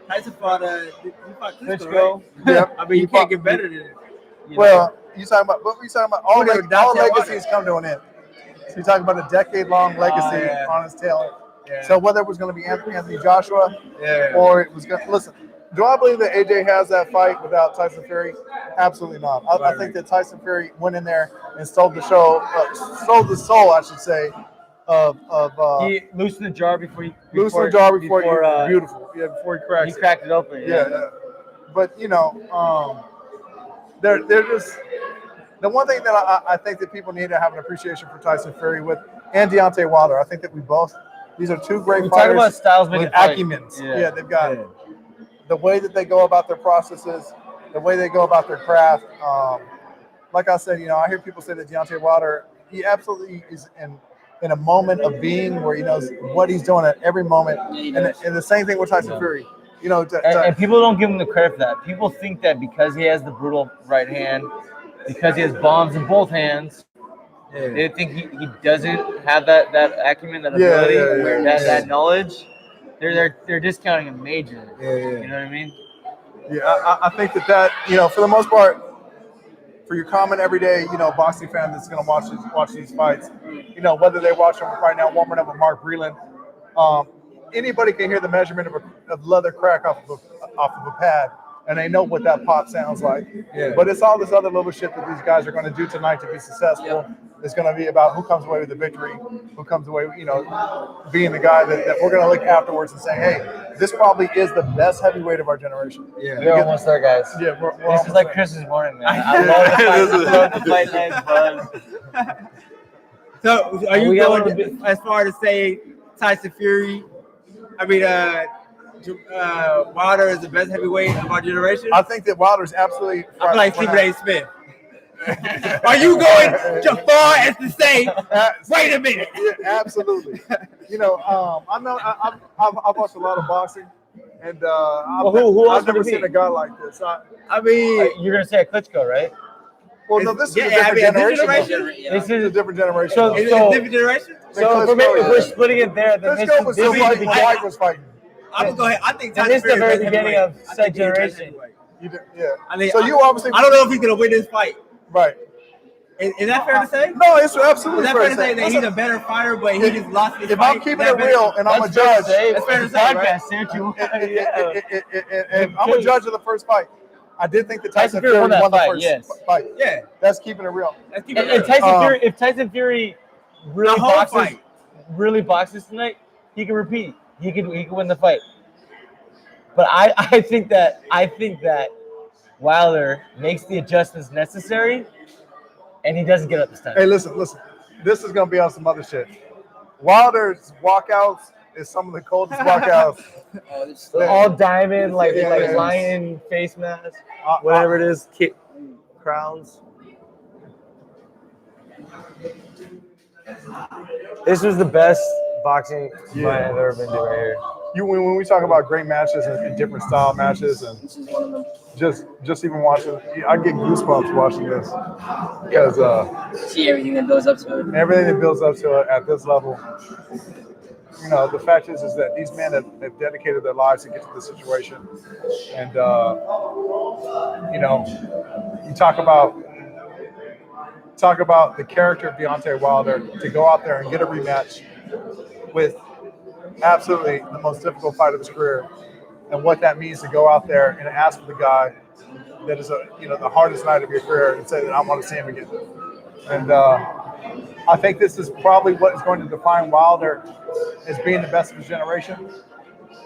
Klitschko. yeah. Right? I mean, you can't get better than it. Well, you talking about all Deontay legacies come to an end. So you're talking about a decade-long legacy on his tail. Yeah. So whether it was going to be Anthony Joshua Yeah. or it was going to listen. Do I believe that AJ has that fight without Tyson Fury? Absolutely not. I think that Tyson Fury went in there and stole the show, stole the soul, I should say, of he loosened the jar before he beautiful. Yeah, before he cracks. He cracked it open. Yeah. But you know, they're just the one thing that I think that people need to have an appreciation for Tyson Fury and Deontay Wilder. I think that these are two great fighters. Talk about styles with making acumen. Yeah, they've got the way that they go about their processes, the way they go about their craft. Like I said, I hear people say that Deontay Wilder, he absolutely is in a moment of being where he knows what he's doing at every moment. And the same thing with Tyson Fury. And people don't give him the credit for that. People think that because he has the brutal right hand, because he has bombs in both hands, they think he doesn't have that acumen, that ability, that knowledge. They're discounting him majorly. You know what I mean? Yeah, I think that for the most part, for your common everyday boxing fan that's going to watch these fights, whether they watch them right now warming up with Mark Breland, anybody can hear the measurement of leather crack off of a pad, and they know what that pop sounds like. Yeah. But it's all this other little shit that these guys are going to do tonight to be successful. It's going to be about who comes away with the victory, who comes away, being the guy that we're going to look afterwards and say, hey, this probably is the best heavyweight of our generation. Yeah, we're almost there, guys. Yeah, we're this is like there. Christmas morning, man. I love the fight night buzz. So, are you going as far as say Tyson Fury? I mean, Wilder is the best heavyweight of our generation. I think that Wilder's absolutely. I feel like Stephen A. Smith. Are you going so far as to say? Wait a minute. Yeah, absolutely. I know I've watched a lot of boxing, and I've never seen a guy like this. I mean, you're gonna say a Klitschko, right? Well, no, this is a different generation. This is a different generation. So, is it a different generation? So if we're splitting it there, then Klitschko was still fighting when White was fighting. I'm gonna go ahead. I think this is the very beginning of said generation. Yeah. I mean, so you obviously. I don't know if he's gonna win this fight. Right. Is that fair to say? No, it's absolutely fair to say that he's a better fighter, but he just lost his fight. If I'm keeping it real and I'm a judge, that's fair to say, right? And I'm a judge of the first fight. I did think that Tyson Fury won the first fight. Yeah, that's keeping it real. And Tyson Fury, if Tyson Fury really boxes tonight, he can repeat. He can win the fight. But I think that Wilder makes the adjustments necessary, and he doesn't get up this time. Hey, listen. This is gonna be on some other shit. Wilder's walkouts is some of the coldest walkouts. All diamond, like lion face mask, whatever it is, crowns. This was the best boxing fight I've ever been to right here. When we talk about great matches and different style matches, and just even watching, I get goosebumps watching this because see everything that builds up to it. Everything that builds up to it at this level. The fact is that these men have dedicated their lives to get to this situation, and you talk about the character of Deontay Wilder to go out there and get a rematch with absolutely the most difficult fight of his career, and what that means to go out there and ask for the guy that is the hardest night of your career and say that I want to see him again. And I think this is probably what is going to define Wilder as being the best of his generation.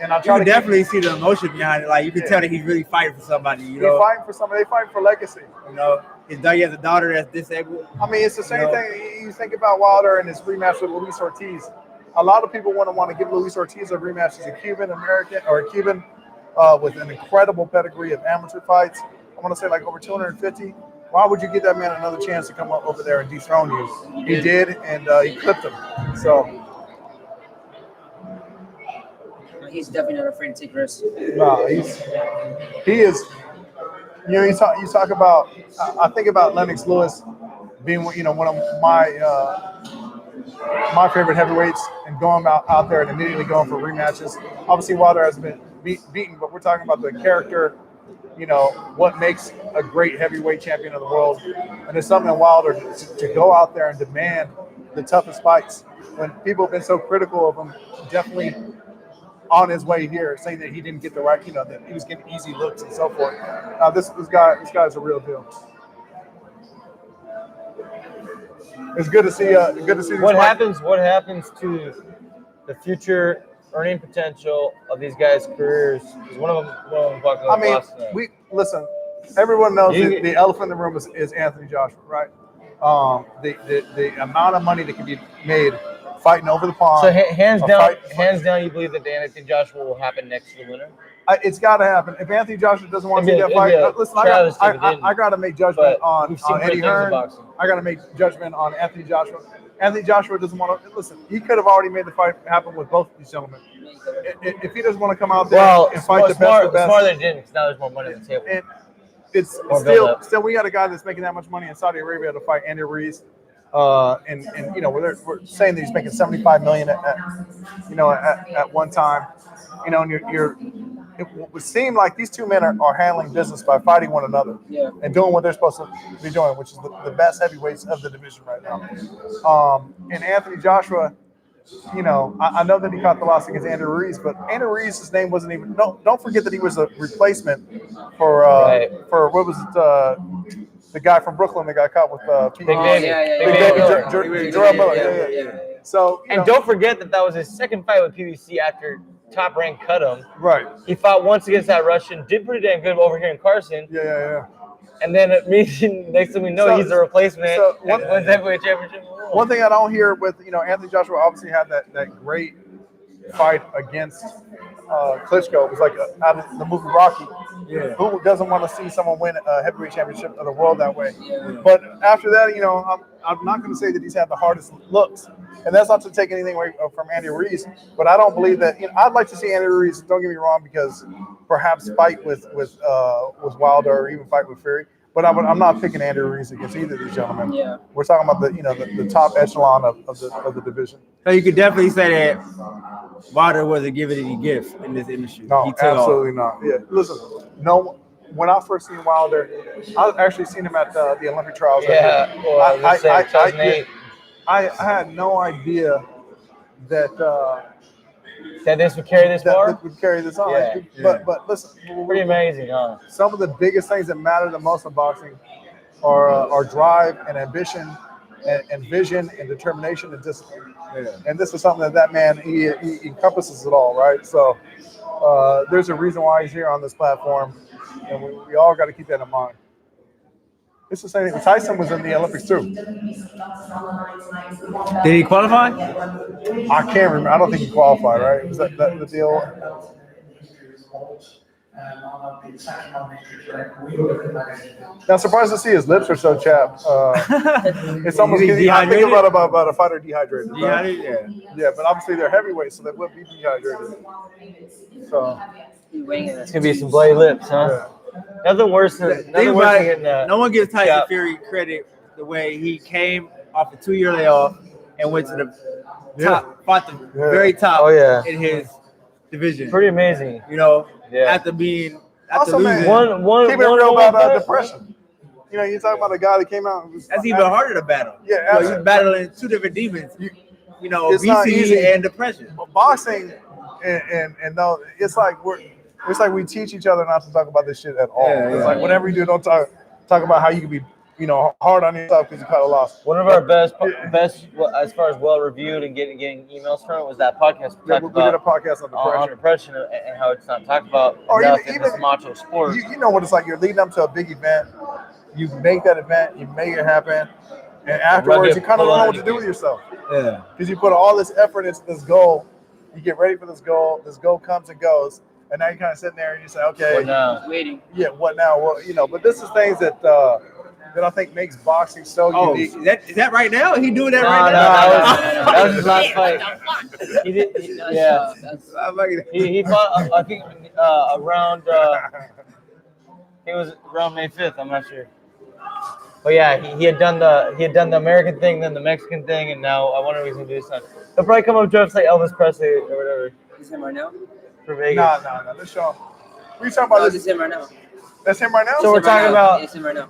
and I You try can to definitely see the emotion behind it. Like you can tell that he's really fighting for somebody. You He's know, fighting for somebody. They fighting for legacy. you know, he has a daughter that's disabled. I mean, it's the same thing. You think about Wilder and his rematch with Luis Ortiz. A lot of people want to give Luis Ortiz a rematch as a Cuban American or a Cuban with an incredible pedigree of amateur fights. I want to say like over 250. Why would you give that man another chance to come up over there and dethrone you? He did, and he clipped him. So He's definitely not afraid to take risks. no, he is. You know, you talk about. I think about Lennox Lewis being one of my favorite heavyweights and going out there and immediately going for rematches. Obviously, Wilder has been beaten, but we're talking about the character. You know what makes a great heavyweight champion of the world, and it's something Wilder to go out there and demand the toughest fights. When people have been so critical of him, definitely on his way here, saying that he didn't get the right, that he was getting easy looks and so forth. This guy's a real deal. It's good to see. Good to see. What happens to the future earning potential of these guys' careers? Is one of them talking about Boston. we listen. Everyone knows the elephant in the room is Anthony Joshua, right? The amount of money that can be made fighting over the pond. So hands down, you believe that Anthony Joshua will happen next to the winner? It's got to happen. If Anthony Joshua doesn't want to see that fight, listen, I got to make judgment on Eddie Hearn. I got to make judgment on Anthony Joshua. Anthony Joshua doesn't want to listen. He could have already made the fight happen with both of these gentlemen. If he doesn't want to come out there and fight the best, smart they didn't, because now there's more money on the table. And it's still we got a guy that's making that much money in Saudi Arabia to fight Andy Ruiz. And we're saying that he's making $75 million at one time. And it would seem like these two men are handling business by fighting one another and doing what they're supposed to be doing, which is the best heavyweights of the division right now. And Anthony Joshua, I know that he caught the loss against Andrew Ruiz, but Andrew Ruiz's name wasn't even. Don't forget that he was a replacement for what was it? The guy from Brooklyn that got caught with Big David, Jarrell Miller. Yeah. So don't forget that was his second fight with PBC after Top Rank cut him. Right. He fought once against that Russian, did pretty damn good over here in Carson. Yeah. And then next thing we know, he's a replacement. So heavyweight championship. One thing I don't hear with Anthony Joshua obviously had that great fight against Klitschko. It was like out of the movie Rocky. Yeah. Who doesn't want to see someone win a heavyweight championship of the world that way? Yeah. But after that, I'm not going to say that he's had the hardest looks, and that's not to take anything away from Andy Ruiz. But I don't believe that. I'd like to see Andy Ruiz. Don't get me wrong, because perhaps fight with Wilder or even fight with Fury. But I'm not picking Andy Ruiz against either of these gentlemen. Yeah. We're talking about the top echelon of the division. So you could definitely say that Wilder wasn't given any gift in this industry. No, absolutely not. Yeah, listen, no. When I first seen Wilder, I actually seen him at the Olympic trials. Yeah, I had no idea that this would carry this far. That would carry this on. Yeah. But listen, pretty amazing, huh? Some of the biggest things that matter the most in boxing are drive and ambition and vision and determination and discipline. Yeah. And this is something that man he encompasses it all, right? So there's a reason why he's here on this platform, and we all got to keep that in mind. It's the same thing. Tyson was in the Olympics too. Did he qualify? I can't remember. I don't think he qualified, right? Was that the deal? Now, surprised to see his lips are so chapped. It's almost. I think about a fighter dehydrated. Dehydrated, yeah. But obviously they're heavyweights, so they would be dehydrated. So it's gonna be some bloody lips, huh? Yeah. Nothing worse than getting no one gives Tyson Fury credit the way he came off a 2-year layoff and went to the top, fought the very top in his division. Pretty amazing. After losing. One keep it real about depression. You're talking about a guy that came out. That's even harder to battle. Yeah, he's battling two different demons. It's obesity and depression. But boxing and no, it's like we teach each other not to talk about this shit at all. It's like whatever you do, don't talk about how you can be hard on yourself because you kind of lost. One of our best as far as well reviewed and getting emails from it was that podcast we talked we did a about podcast on depression and how it's not talked about or enough even in this macho sport. You know what it's like. You're leading up to a big event. You make that event. You make it happen. And afterwards, you kind of don't know what to do with yourself. Yeah. Because you put all this effort into this goal. You get ready for this goal. This goal comes and goes. And now you're kind of sitting there and you say, okay. What now? Waiting. Yeah, what now? Well, but this is things that I think makes boxing so unique. Is that right now? He doing that right now? That was his last fight. He did. He fought, I think, around. It was around May 5th. I'm not sure. But yeah, he had done the American thing, then the Mexican thing, and now I wonder what he's gonna do this time. He'll probably come up dressed like Elvis Presley or whatever. Is him right now? For Vegas. No. Let's show him. What are you talking about? No, this is him right now. That's him right now? So we're talking about. It's him right now.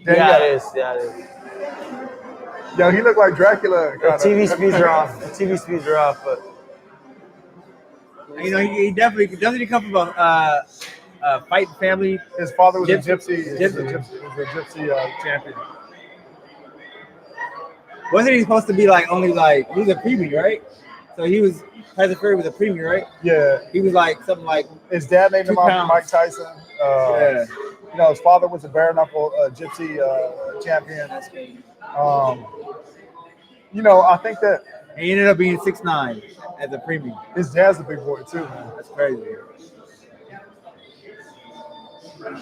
Yeah, it is. Yeah, it is. Yo, he looked like Dracula. The TV speeds are off. But he definitely doesn't he come from a fighting family. His father was a gypsy champion. Wasn't he supposed to be only he was a premium, right? So Tyson Fury was a premium, right? Yeah. He was something like his dad named him after Mike Tyson. Yeah. His father was a bare knuckle gypsy champion. That's great. I think that and he ended up being 6'9" as a premium. His dad's a big boy too, man. That's crazy. Come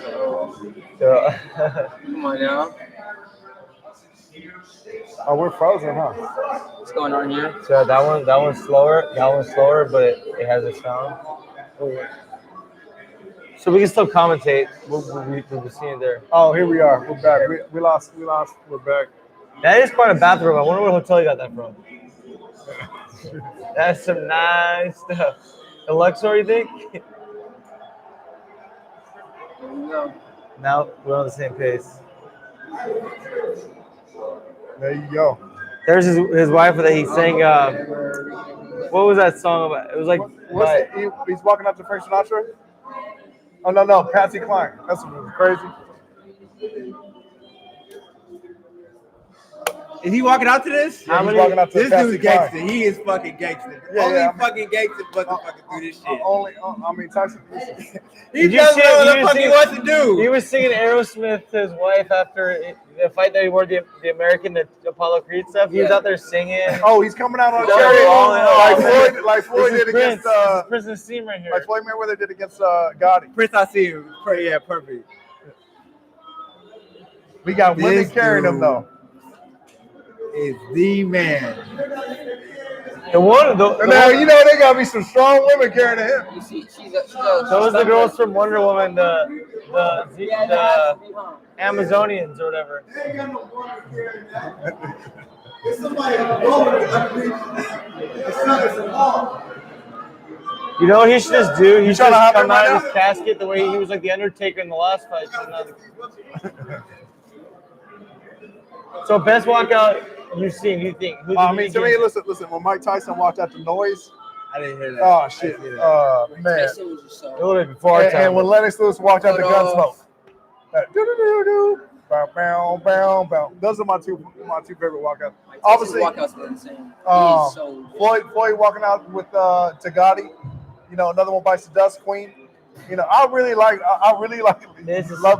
on now. Oh, we're frozen, huh? What's going on here? So that one's slower, but it has a sound. So we can still commentate. We'll be seeing it there. Oh, here we are. We're back. We lost. We're back. That is quite a bathroom. I wonder what hotel you got that from. That's some nice stuff. The Luxor, you think? There we go. Now we're on the same pace. There you go. There's his wife that he sang. What was that song about? It was like. He's walking up to Frank Sinatra? Oh, no. Patsy Cline. That's crazy. Is he walking out to this? Yeah, he's walking out to this Patsy dude's gangster. Cline. He is fucking gangster. Yeah, fucking gangster motherfucker do this shit. Tyson. He doesn't know what the fuck he wants to do. He was singing Aerosmith to his wife after the fight that he wore the American, the Apollo Creed stuff. He was out there singing. Oh, he's coming out on Cherry. like Floyd did against Prince's theme right here. like Floyd Mayweather did against Gotti. Prince, I see him. Yeah, perfect. We got women carrying him though. Is the man. Now they gotta be some strong women carrying him. You see, she's those the girls from Wonder Woman, the Amazonians or whatever. You know what he should just do? He should just come out of his casket the way he was like the Undertaker in the last fight. So best walkout you've seen, you think? To me, listen. When Mike Tyson walked out the noise, I didn't hear that. Oh shit! Man, a little bit before our time. And when Lennox Lewis walked out the Gunsmoke, bow. Those are my two favorite walkouts. Obviously, walkouts were insane. Floyd walking out with Gotti. Another one bites the dust. Queen. I really like. Love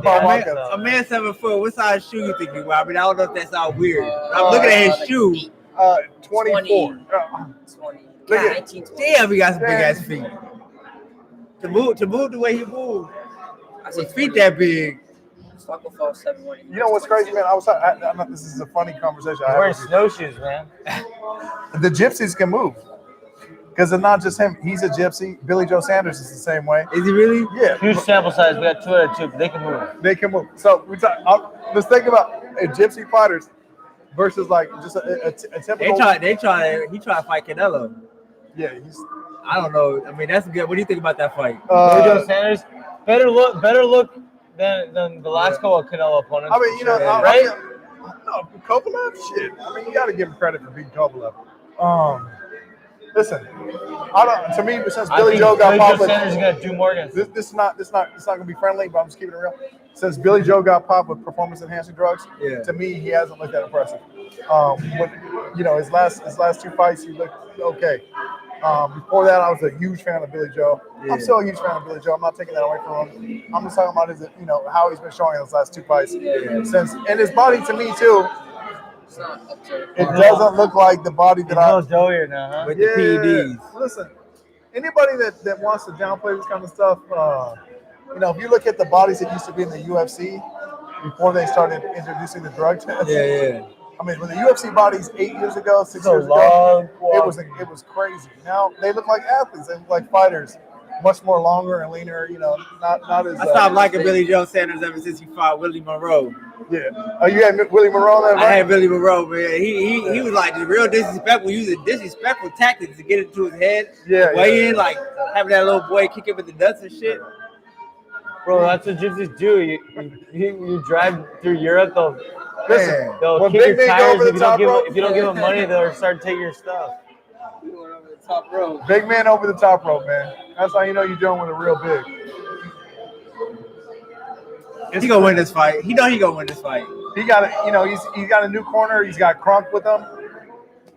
my walkouts. A man 7 foot. What size shoe you think he wear? I mean, I don't know if that sounds weird. I'm looking at his shoe. 24. 20. Damn, he got some big ass feet. To move the way he moved. His feet that big. You know what's crazy, man? This is a funny conversation. He's wearing snowshoes, man. The gypsies can move. Because it's not just him. He's a gypsy. Billy Joe Sanders is the same way. Is he really? Yeah. Huge sample size. We got 2 out of 2, but they can move. They can move. So let's think about gypsy fighters versus just a typical. He tried to fight Canelo. Yeah, I don't know. I mean, that's good. What do you think about that fight? Billy Joe Sanders, better look than the last couple of Canelo opponents. I mean, right? No, Kovalev, shit. I mean, you got to give him credit for beating Kovalev. Listen, I don't. To me, since Billy Joe got popped, Sanders is gonna do more against this is not gonna be friendly, but I'm just keeping it real. Since Billy Joe got popped with performance enhancing drugs, to me he hasn't looked that impressive. But his last two fights he looked okay. Before that, I was a huge fan of Billy Joe. Yeah. I'm still a huge fan of Billy Joe. I'm not taking that away from him. I'm just talking about how he's been showing in his last two fights. Yeah. And his body to me too. It doesn't look like the body that I. It's doughier now, huh? With the PEDs. Listen, anybody that wants to downplay this kind of stuff, if you look at the bodies that used to be in the UFC before they started introducing the drug test. Yeah. I mean, when the UFC bodies 8 years ago, 6 years ago, it was crazy. Now they look like athletes. They look like fighters, much more longer and leaner. Not as. I stopped liking Billy Joe Sanders ever since he fought Willie Monroe. Yeah. Oh, you had Willie Monroe on that? I had Billy Monroe, man. He was like the real disrespectful, using disrespectful tactics to get into his head. Yeah. Weigh in, like having that little boy kick him in the nuts and shit. Bro, that's what gypsies do. You drive through Europe, they'll kick your tires if you don't give them money. They'll start taking your stuff. Top rope. Big man over the top rope, man. That's how you know you're dealing with a real big. He gonna win this fight. He gonna win this fight. He got he's got a new corner. He's got Crunk with him.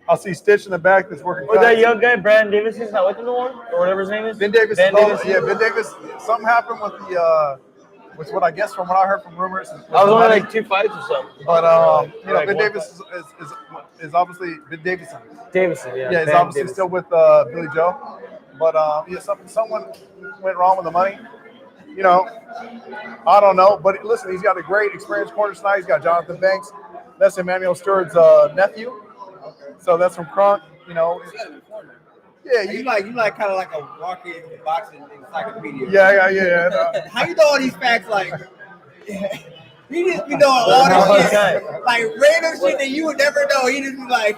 I'll see Stitch in the back that's working. Oh, that young guy, Brandon Davis, is not with him no more, or whatever his name is. Ben Davis. Ben Davis. Something happened with with what I guess from what I heard from rumors. I was only like 2 fights or something. But Ben Davis is obviously Ben Davison. Davison, yeah. Yeah, he's obviously still with Billy Joe. But someone went wrong with the money. I don't know. But listen, he's got a great experienced corner tonight. He's got Jonathan Banks. That's Emmanuel Stewart's nephew. So that's from Crunk. Yeah, you like kind of like a walking boxing encyclopedia. Yeah. How you know all these facts? Like, he just be knowing all this shit, like random shit that you would never know. He just be like,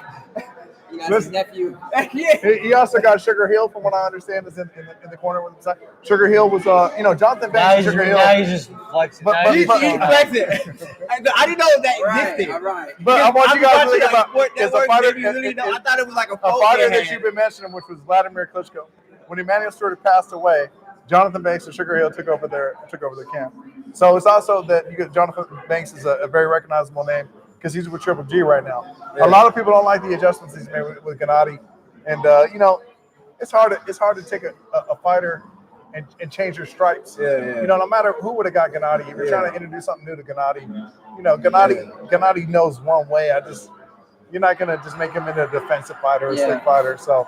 you got his nephew. Yeah. He also got Sugar Hill, from what I understand, is in the corner with him. Sugar Hill was, Jonathan Banks and Sugar Hill. Now he's just flexing. He's flexing. I didn't know that existed. All right. But I want you guys to think about is a fighter. I thought it was like a fighter that you've been mentioning, which was Vladimir Klitschko. When Emmanuel Stewart passed away, Jonathan Banks and Sugar Hill took over their camp. So it's also that Jonathan Banks is a very recognizable name because he's with Triple G right now. Yeah. A lot of people don't like the adjustments he's made with Gennady, and it's hard to take a fighter and change your stripes. Yeah. No matter who would have got Gennady, if you're trying to introduce something new to Gennady, Gennady knows one way. You're not gonna just make him into a defensive fighter or a slick fighter. So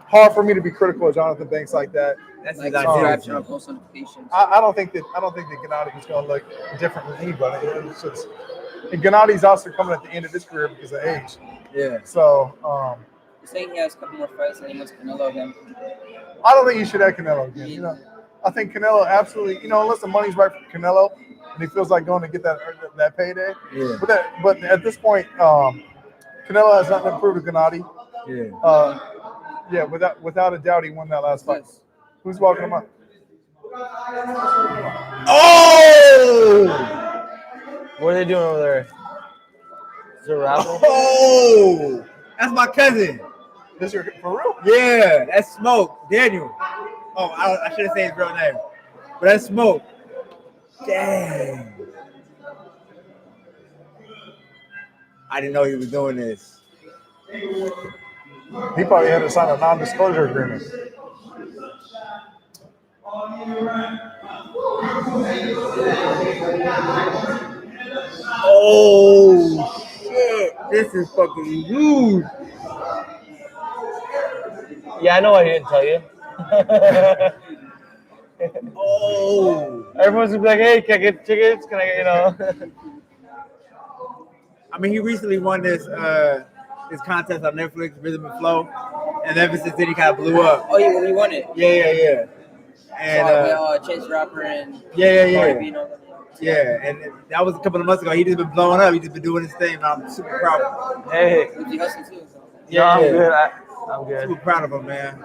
hard for me to be critical of Jonathan Banks like that. That's like post notifications. I don't think that Gennady is gonna look different than anybody. It's just, and Gennady's also coming at the end of his career because of age. Yeah. So You're saying he has a couple more fights and he wants Canelo again. I don't think he should have Canelo again. I think Canelo absolutely. Unless the money's right for Canelo and he feels like going to get that payday. Yeah. But at this point, Canelo has nothing to prove to Gennady. Yeah. Without a doubt, he won that last fight. Who's walking him up? Oh! What are they doing over there? Is it a raffle? Oh! That's my cousin. This your for real? Yeah, that's Smoke. Daniel. Oh, I should have said his real name. But that's Smoke. Dang. I didn't know he was doing this. He probably had to sign a non-disclosure agreement. Oh, shit. This is fucking huge. Yeah, I know why he didn't tell you. Oh. Everyone's gonna be like, hey, can I get tickets? Can I get, I mean, he recently won this contest on Netflix, Rhythm and Flow, and ever since then he kind of blew up. Oh, yeah, when he won it. Yeah. And Chance the Rapper and Yeah, and that was a couple of months ago. He just been blowing up. He just been doing his thing. And I'm super proud of him. Hey. Yeah, I'm good. I'm good. Super proud of him, man.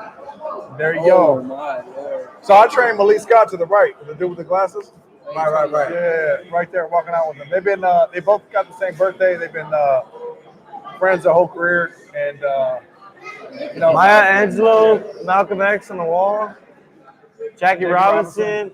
There you go. My Lord. So I trained Malik Scott to the right, the dude with the glasses. Right. Yeah, right there, walking out with them. They've been, they both got the same birthday. They've been friends their whole career, and You know, Maya Angelou, Malcolm X on the wall, Jackie Robinson.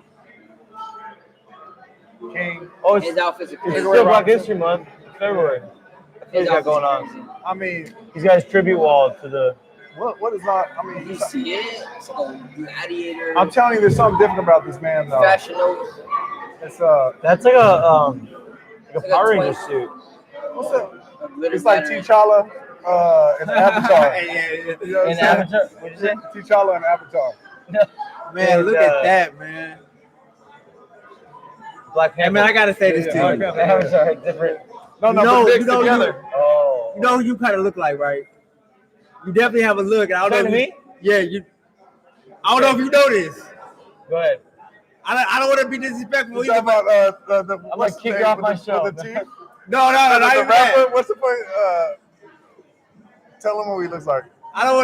King. Oh, His outfits are it's crazy. still Black History Month. It's February. That's what he's got going on. I mean, He's got his tribute wall to the. what is not? I mean, You see it? It's like a gladiator. I'm telling you, there's something different about this man, though. Fashion Nova. It's That's like a Power Ranger twin. suit. what's that? A glitter It's like battery. T'Challa in Avatar. Yeah. You know what I'm In saying? Avatar, what'd you say? T'Challa in Avatar. Man, look at that, man. Black Hey, Panther. man, I gotta say this to Yeah, you. yeah. Avatar, different. No, You know- but you mixed know you- together. Oh. You know who you kind of look like, right? You definitely have a look. And I don't know. Talking If to you, yeah, you. I don't know if you know this. Go ahead. I don't want to be disrespectful You either. talking But about the I'm gonna what's kick the you off name my with show. with the teeth? no, The not even rapper. that. What's the point? Tell him what he looks like. I don't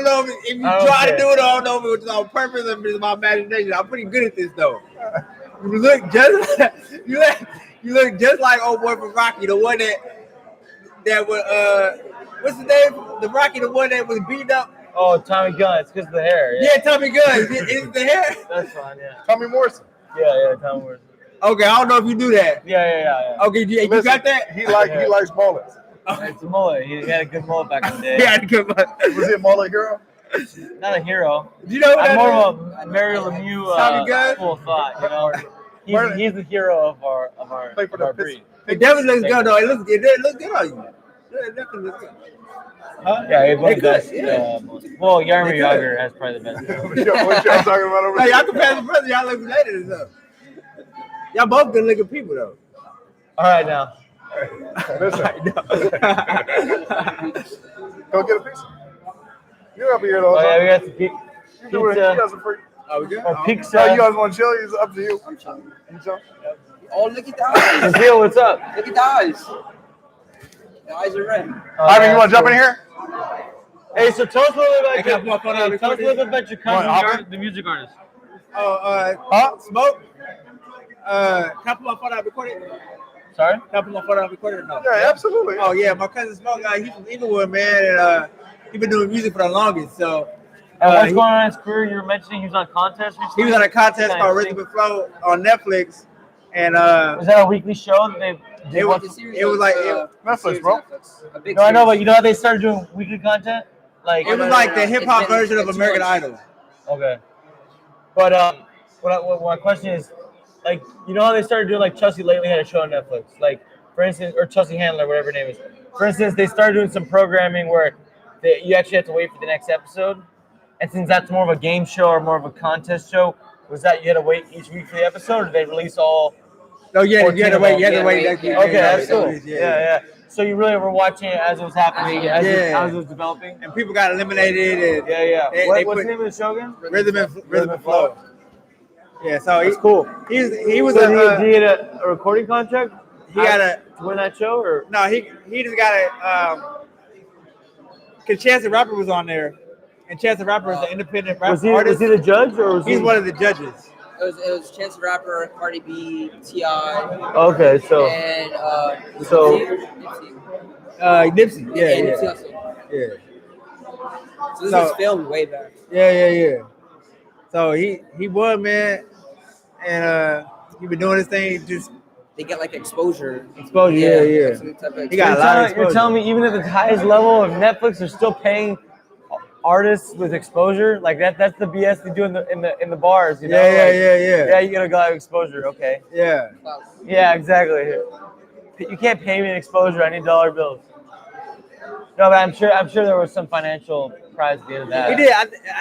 know if you I don't try to care. do it. I don't know if it was on purpose or if it's my imagination. I'm pretty good at this though. You look just you look just like old boy from Rocky, the one that was what's the name? The Rocky, the one that was beaten up. Oh, Tommy Gunn. It's because of the hair. Yeah, Tommy Gunn. Is the hair? That's fine. Yeah. Tommy Morrison. Yeah. Tommy Morrison. Okay, I don't know if you do that. Yeah. Okay, you Listen, got that? He likes bullets. It's a mullet. He had a good mullet back in the day. Yeah, good one. Was he a mullet hero? Not a hero. Do you know who I'm that more is? of a Mario Lemieux Tommy Gunn? school of thought. You know, he's the hero of our Played for the breed. It definitely looks good though. It looks good on you. It definitely looks good. Yeah, he's one of the They best. could, yeah. Well, Yarmir They Yager has probably the best. what y'all talking about over Hey, there? y'all compare the brothers, y'all look related and stuff. Y'all both good looking people though. All right, now. Listen, go get a pizza. You're up here though. Oh yeah, we got some You do it. You pizza got some free. Oh, we good? or No, pizza. you guys want to chill? It's up to you. You chill? Oh, look at the eyes. Cecile, what's up? Look at the eyes. The eyes are red. Ivan, you want to jump in here? Hey, so tell us a little I got more bit fun about out your, of tell us a little bit about your cousin, What, Alvin? the music artist. Huh? Smoke. Can I put my phone out recorded? Sorry? Can I put my phone out recorded or no? Yeah, absolutely. Oh yeah, my cousin Smoke, he's from Inglewood, man, and he been doing music for the longest. So What's he- going on in his career? You were mentioning he was on contest recently? He was on a contest Nice. called Rhythm and Flow on Netflix, and Was that a weekly show that they did? It was- The series it was of, like- Netflix, series bro. of Netflix. A big No, I know, but series. you know how they started doing weekly content? Like it was like the It's hip hop been- version of it's American much. Idol. Okay. But what my question is, like, you know how they started doing, like, Chelsea lately had a show on Netflix, like, for instance, or Chelsea Handler, whatever her name is. For instance, they started doing some programming where you actually have to wait for the next episode, and since that's more of a game show or more of a contest show, was that you had to wait each week for the episode, or did they release all? Oh yeah, you 14 had to of wait. them. You had to Yeah, wait. wait, That- yeah. Okay, that's cool. Yeah. Yeah. So you really were watching it as it was happening, as Yeah. it was developing. And people got eliminated. And Yeah. They- What's they the put- name of the show again? Rhythm and Flow. Yeah, so That's cool. he was So a did he get a recording contract? he got a to win that show, or no he just got a cause Chance the Rapper was on there, and Chance the Rapper is an independent rap was he artist. the judge, or was He's he? one of the judges. It was Chance the Rapper, Cardi B, T.I., Okay, so and So- Nipsey. Yeah, and yeah, Nipsey Hussle. yeah, So this So- was filmed way back. yeah. So he won, man, and he been doing his thing. Just They get like exposure. exposure. Yeah. like some type of He got a lot of you're exposure. telling me even at the highest level of Netflix, they're still paying artists with exposure? Like that's the BS they do in the bars. You know? Yeah. Yeah, you gotta go have exposure. Okay. Yeah. Yeah, exactly. You can't pay me in exposure. I need dollar bills. No, but I'm sure there was some financial prize at the end of that. He did.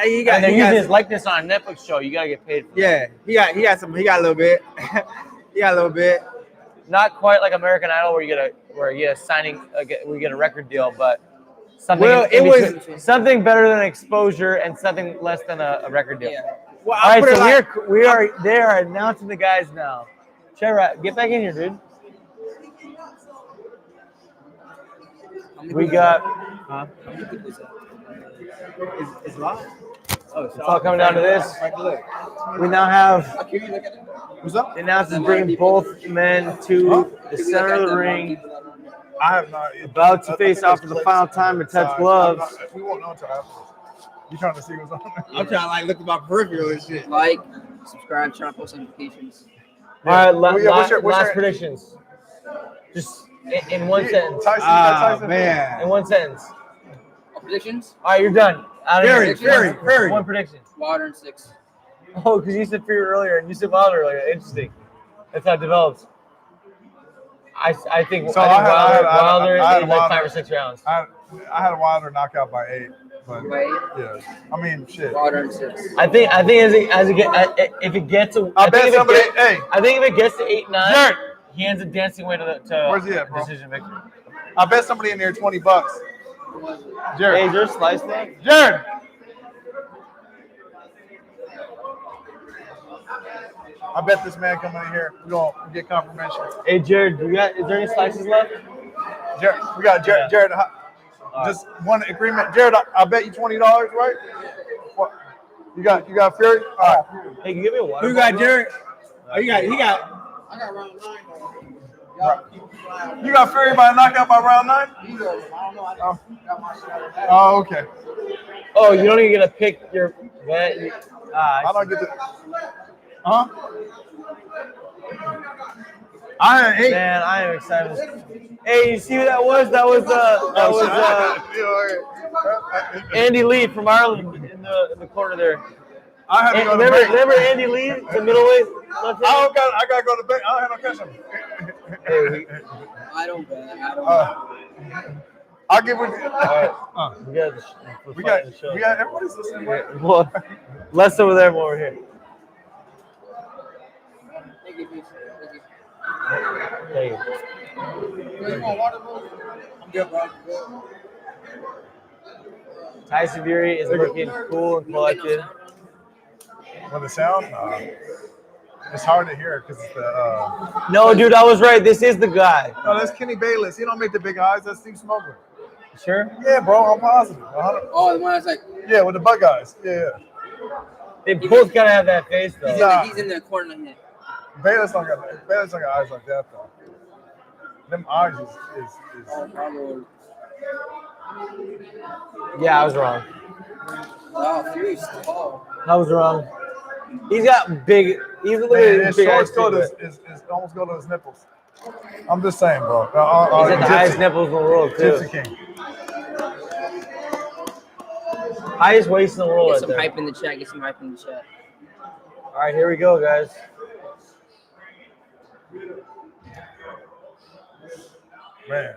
He got. And they're he using got his likeness on a Netflix show. You gotta get paid for it. yeah. He got a little bit. He got a little bit. Not quite like American Idol, where you get a signing, where you get a record deal, but something. Well, in it between. Something better than exposure and something less than a record deal. Yeah. Well, All I right, put it so like, they are announcing the guys now. Trevor, get back in here, dude. We got. it's live. Oh, it's all coming down to this. Right, look. We now have. What's up? The announcers bringing both men to the center of the ring. I have not. About to I face think off there's for the clips final on time the in Ted's side. gloves. We won't know until afterwards. You trying to see what's on there? I'm trying to like look at my peripheral and shit. Like, subscribe, turn on post notifications. All right, What's your last predictions. Just in one sentence. Tyson, you got Tyson. Man. In one sentence. Predictions? All right, you're done. Out of here. Very. One prediction. Wilder in 6. Oh, because you said Fury earlier and you said Wilder earlier. Interesting. That's how it develops. I think So Wilder I had in like Wilder. 5 or 6 rounds. I had a Wilder knockout by 8, but Right? yeah, I mean shit. Wilder in 6. I think if it gets to I bet somebody. Hey, I think if it gets to 8-9, Jared. he ends up dancing away to Where's he at, bro? decision victory. I bet somebody in there $20. Jared. Hey, is there a slice left? Jared. I bet this man coming in here, we're going to get confirmation. Hey, Jared, is there any slices left? Jared, we got Jared. Yeah. Jared, just one agreement. Jared, I bet you $20, right? What? You got Fury? All right. Hey, can you give me a water? Who got Jared? Oh, he got. I got round 9 though. Y'all keep flying. You got Fury by knockout by round 9? I don't know. I got my shot. Oh, okay. Oh, you don't even get to pick your bet. I don't get the. Huh? I had 8. Man, I am excited. Hey, you see who that was? That was Andy Lee from Ireland in the corner there. I had to go to Remember Andy Lee, the middleweight? I gotta go to bed. I don't have no cash on me. I don't bet. I'll give it. We got everybody's listening. Well, less over there, more over here. Thank you, please. Thank you. You want water, bro? I'm good, bro. Tyson Fury is looking cool and collected. With the sound, it's hard to hear because it's the. No, dude, I was right. This is the guy. No, that's Kenny Bayless. He don't make the big eyes. That's Steve Smoker. Sure? Yeah, bro, I'm positive. 100. Oh, the one that's like, Yeah, with the bug eyes. Yeah. They both kind of have that face, though. he's in the corner like that. Bayless don't got eyes like that though. Them eyes is. Oh, bravo. Yeah, I was wrong. Wow, Fury's tall. I was wrong. He's got big. He's a Man, little his big short eyes. coat Too, is almost go to his nipples. I'm just saying, bro. he's got the highest nipples in the world too. Gypsy King. Highest waist in the world. Get Right some there. hype in the chat. Get some hype in the chat. All right, here we go, guys. Man.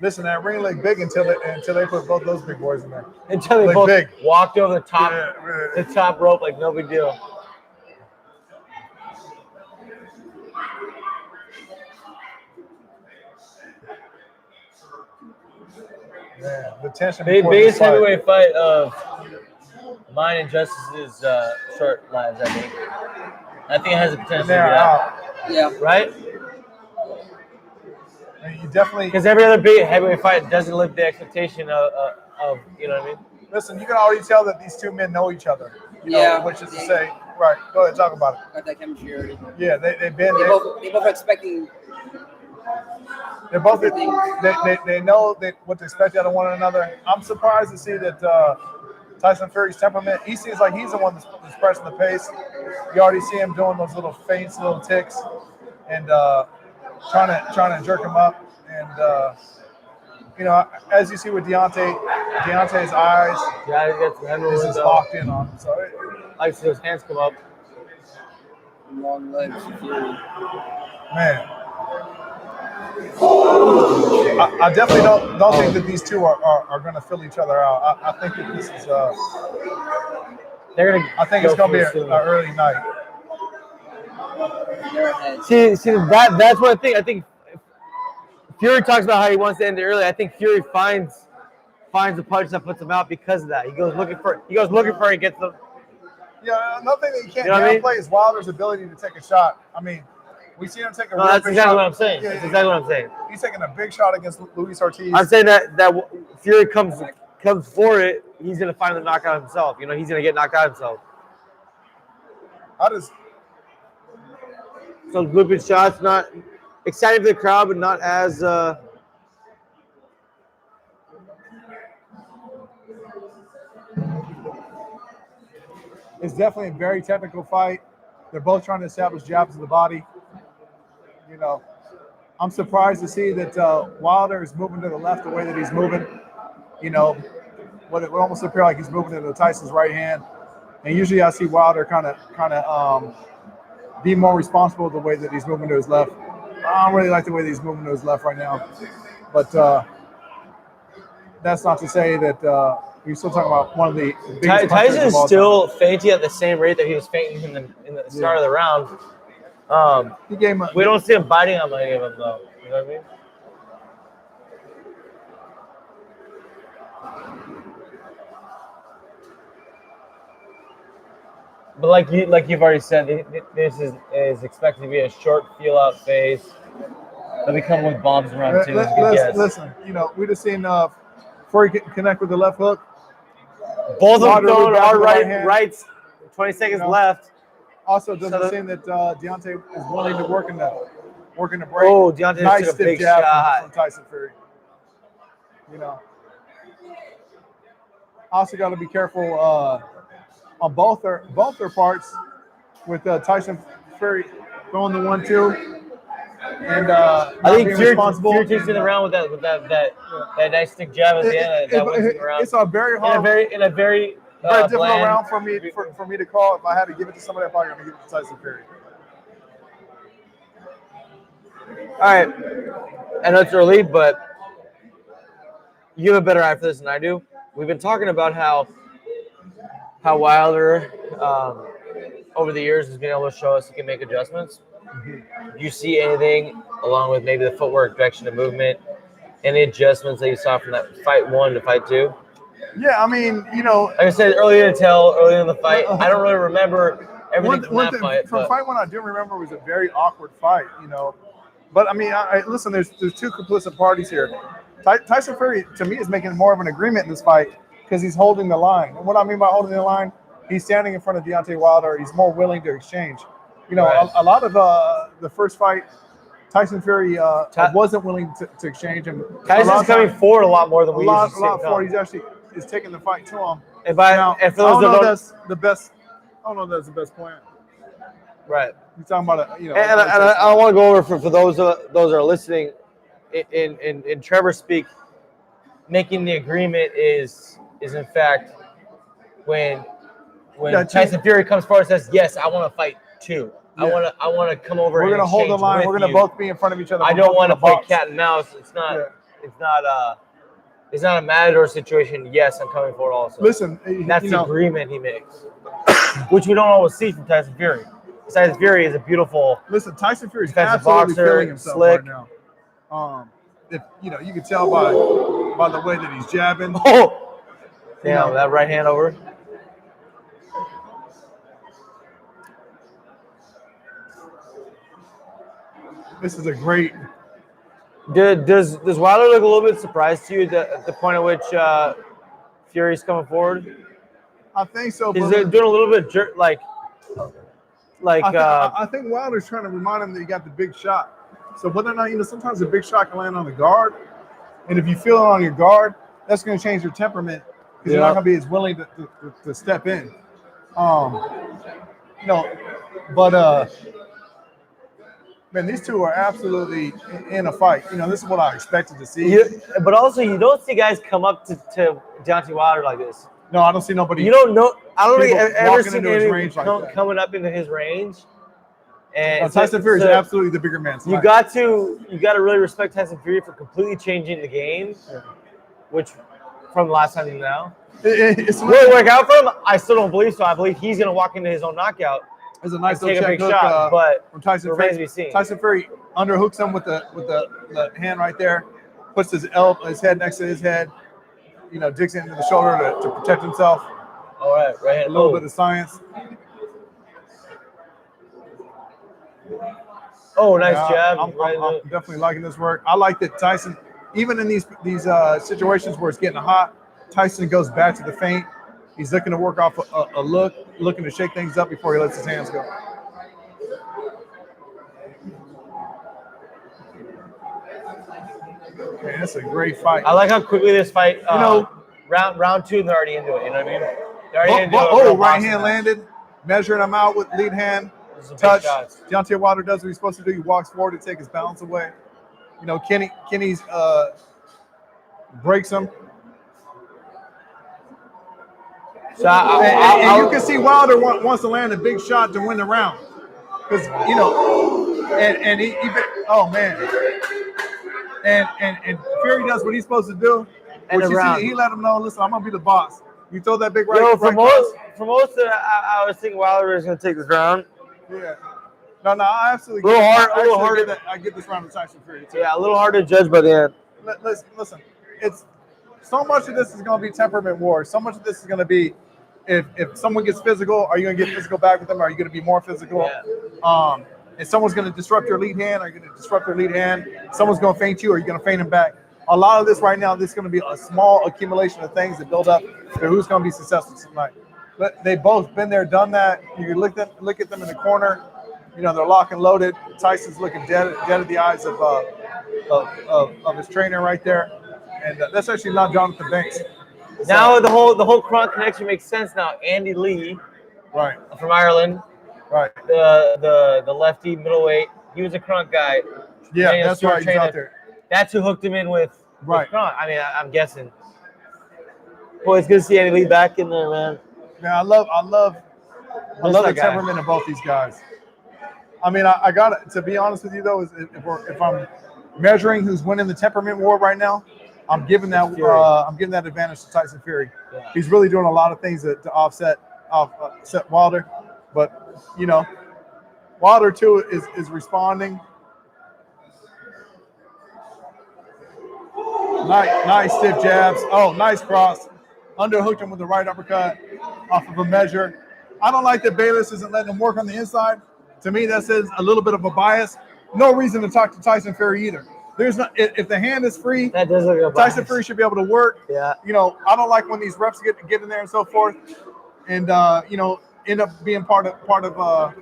Listen, that ring looked big until they put both those big boys in there. Until they Look both big. walked over the top, Yeah. the top rope like no big deal. Man, the tension. Biggest before this fight. heavyweight fight of mine and Justice's short lives, I think. I think it has the potential to be They're that. out. Yeah. Right? And you definitely Because every other big heavyweight fight doesn't live the expectation of you know what I mean? listen. You can already tell that these two men know each other. You know, which is to say, right? Go ahead, talk about it. Got that chemistry already. Yeah, they've been. They both are expecting. They're both. They know what to expect out of one another. I'm surprised to see that Tyson Fury's temperament. He seems like he's the one that's pressing the pace. You already see him doing those little feints, little ticks, and trying to jerk him up. And you know, as you see with Deontay's eyes Yeah, he gets is just locked in on him. So I see those hands come up. Long legs. Fury. man. I definitely don't think that these two are going to fill each other out. I think that this is. They're gonna. I think it's going to be an early night. See that's one thing. I think Fury talks about how he wants to end it early. I think Fury finds the punch that puts him out because of that. He goes looking for it, and gets them. Yeah, another thing that you can't You know what I mean? downplay is Wilder's ability to take a shot. I mean, we see him take a. No, real that's big exactly shot. what I'm saying. Yeah, That's exactly what I'm saying. He's taking a big shot against Luis Ortiz. I'm saying that Fury comes for it. He's gonna finally knock out himself. You know, he's gonna get knocked out himself. So looping shots, not exciting for the crowd, but not as It's definitely a very technical fight. They're both trying to establish jabs to the body. You know, I'm surprised to see that Wilder is moving to the left the way that he's moving. You know, what it would almost appear like he's moving into Tyson's right hand. And usually I see Wilder kind of be more responsible the way that he's moving to his left. I don't really like the way that he's moving to his left right now. But that's not to say that we're still talking about one of the biggest Tyson is still time. fainting at the same rate that he was fainting in the start of the round. We don't see him biting on any of them, though. You know what I mean? But like you've already said, this is expected to be a short feel-out phase. They'll be coming with bombs around too. Listen, you know, we just seen before he connect with the left hook. Both of them throwing hard rights. 20 seconds left. Also, doesn't seem that Deontay is willing to work in the break. Oh, Deontay nice took a big shot from Tyson Fury. You know, also got to be careful on both their parts with Tyson Fury throwing the 1-2. And I think Fury takes it around with that nice stick jab at the end. It's a very hard, in a very difficult round for me to call. If I had to give it to somebody, I'm probably going to give it to Tyson Fury. All right, I know it's early, but you have a better eye for this than I do. We've been talking about how Wilder over the years has been able to show us he can make adjustments. Do you see anything along with maybe the footwork, direction, and movement? Any adjustments that you saw from that fight 1 to fight 2? Yeah, I mean, you know, like I said earlier in the fight, I don't really remember everything from that fight. From fight 1, I do remember was a very awkward fight, you know. But I mean, listen, there's two complicit parties here. Tyson Fury, to me, is making more of an agreement in this fight because he's holding the line. And what I mean by holding the line, he's standing in front of Deontay Wilder. He's more willing to exchange. You know, right. a lot of the first fight, Tyson Fury wasn't willing to exchange him. Tyson's coming forward a lot more than we usually see. A lot forward. He's actually is taking the fight to him. And for those that that's the best. I don't know if that's the best plan. Right. You're talking about and I want to go over for those that are listening. In Trevor speak, making the agreement is in fact when Tyson Fury comes forward and says, "Yes, I want to fight too. Yeah. I want to come over. We're gonna hold the line. We're gonna both be in front of each other. I don't want to play cat and mouse. It's not a Matador situation. Yes, I'm coming forward also. Listen, that's the agreement he makes, which we don't always see from Tyson Fury. Tyson Fury is a beautiful. Listen, Tyson Fury is absolutely feeling himself right now. If you know, you can tell by the way that he's jabbing. Oh, damn! That right hand over. This is a great. Does Wilder look a little bit surprised to you at the point at which Fury's coming forward? I think so. He's doing a little bit I think Wilder's trying to remind him that he got the big shot. So whether or not, you know, sometimes a big shot can land on the guard, and if you feel it on your guard, that's going to change your temperament because you're not going to be as willing to step in. You know, but man, these two are absolutely in a fight. You know, this is what I expected to see. But also, you don't see guys come up to Deontay Wilder like this. No, I don't see nobody. You don't know. I don't think I've ever seen anyone like coming up into his range. And Tyson Fury is absolutely the bigger man. You got to really respect Tyson Fury for completely changing the game, which from the last time to now. Will it work out for him? I still don't believe so. I believe he's going to walk into his own knockout. It's a nice take a big shot, but from Tyson Fury. Tyson Fury underhooks him with the hand right there, puts his head next to his head, you know, digs into the shoulder to protect himself. All right, right hand. A little bit of science. Oh, nice jab. I'm definitely liking this work. I like that Tyson, even in these situations where it's getting hot, Tyson goes back to the feint. He's looking to work off a look, looking to shake things up before he lets his hands go. Man, that's a great fight. I like how quickly this fight, round 2, and they're already into it. You know what I mean? They're already into it. Right hand landed. measuring him out with lead hand, touch. Deontay Wilder does what he's supposed to do. He walks forward to take his balance away. You know, Kenny's breaks him. So and you can see Wilder wants to land a big shot to win the round. Because, you know, and he oh, man. And Fury does what he's supposed to do. And he let him know, listen, I'm going to be the boss. You throw that big right. Yo, for most of it, I was thinking Wilder was going to take this round. Yeah. No, I absolutely a little hard. I get this round of Tyson Fury too. Yeah, a little hard to judge by the end. Listen, it's so much of this is going to be temperament war. So much of this is going to be if someone gets physical, are you going to get physical back with them? Are you going to be more physical? Yeah. If someone's going to disrupt your lead hand, are you going to disrupt your lead hand? Someone's going to feint you, are you going to feint him back? A lot of this right now, this is going to be a small accumulation of things that build up to who's going to be successful tonight. But they've both been there, done that. You can look at them in the corner. You know, they're lock and loaded. Tyson's looking dead at the eyes of his trainer right there. And that's actually not Jonathan Banks. Now the whole Kronk connection makes sense now. Andy Lee, right, from Ireland, right, the lefty middleweight. He was a Kronk guy. Yeah, that's right. He's out there. That's who hooked him in with Kronk. I mean, I'm guessing. Boy, it's good to see Andy Lee back in there, man. Man, I love the temperament of both these guys. I mean, I got it. To be honest with you, though, if I'm measuring who's winning the temperament war right now, I'm giving that advantage to Tyson Fury. Yeah. He's really doing a lot of things to offset Wilder, but you know, Wilder too is responding. Nice stiff jabs. Oh, nice cross. Underhooked him with the right uppercut off of a measure. I don't like that Bayless isn't letting him work on the inside. To me, that says a little bit of a bias. No reason to talk to Tyson Fury either. There's not, if the hand is free, that does look like Tyson Fury should be able to work. Yeah. You know, I don't like when these refs get in there and so forth, and you know, end up being part of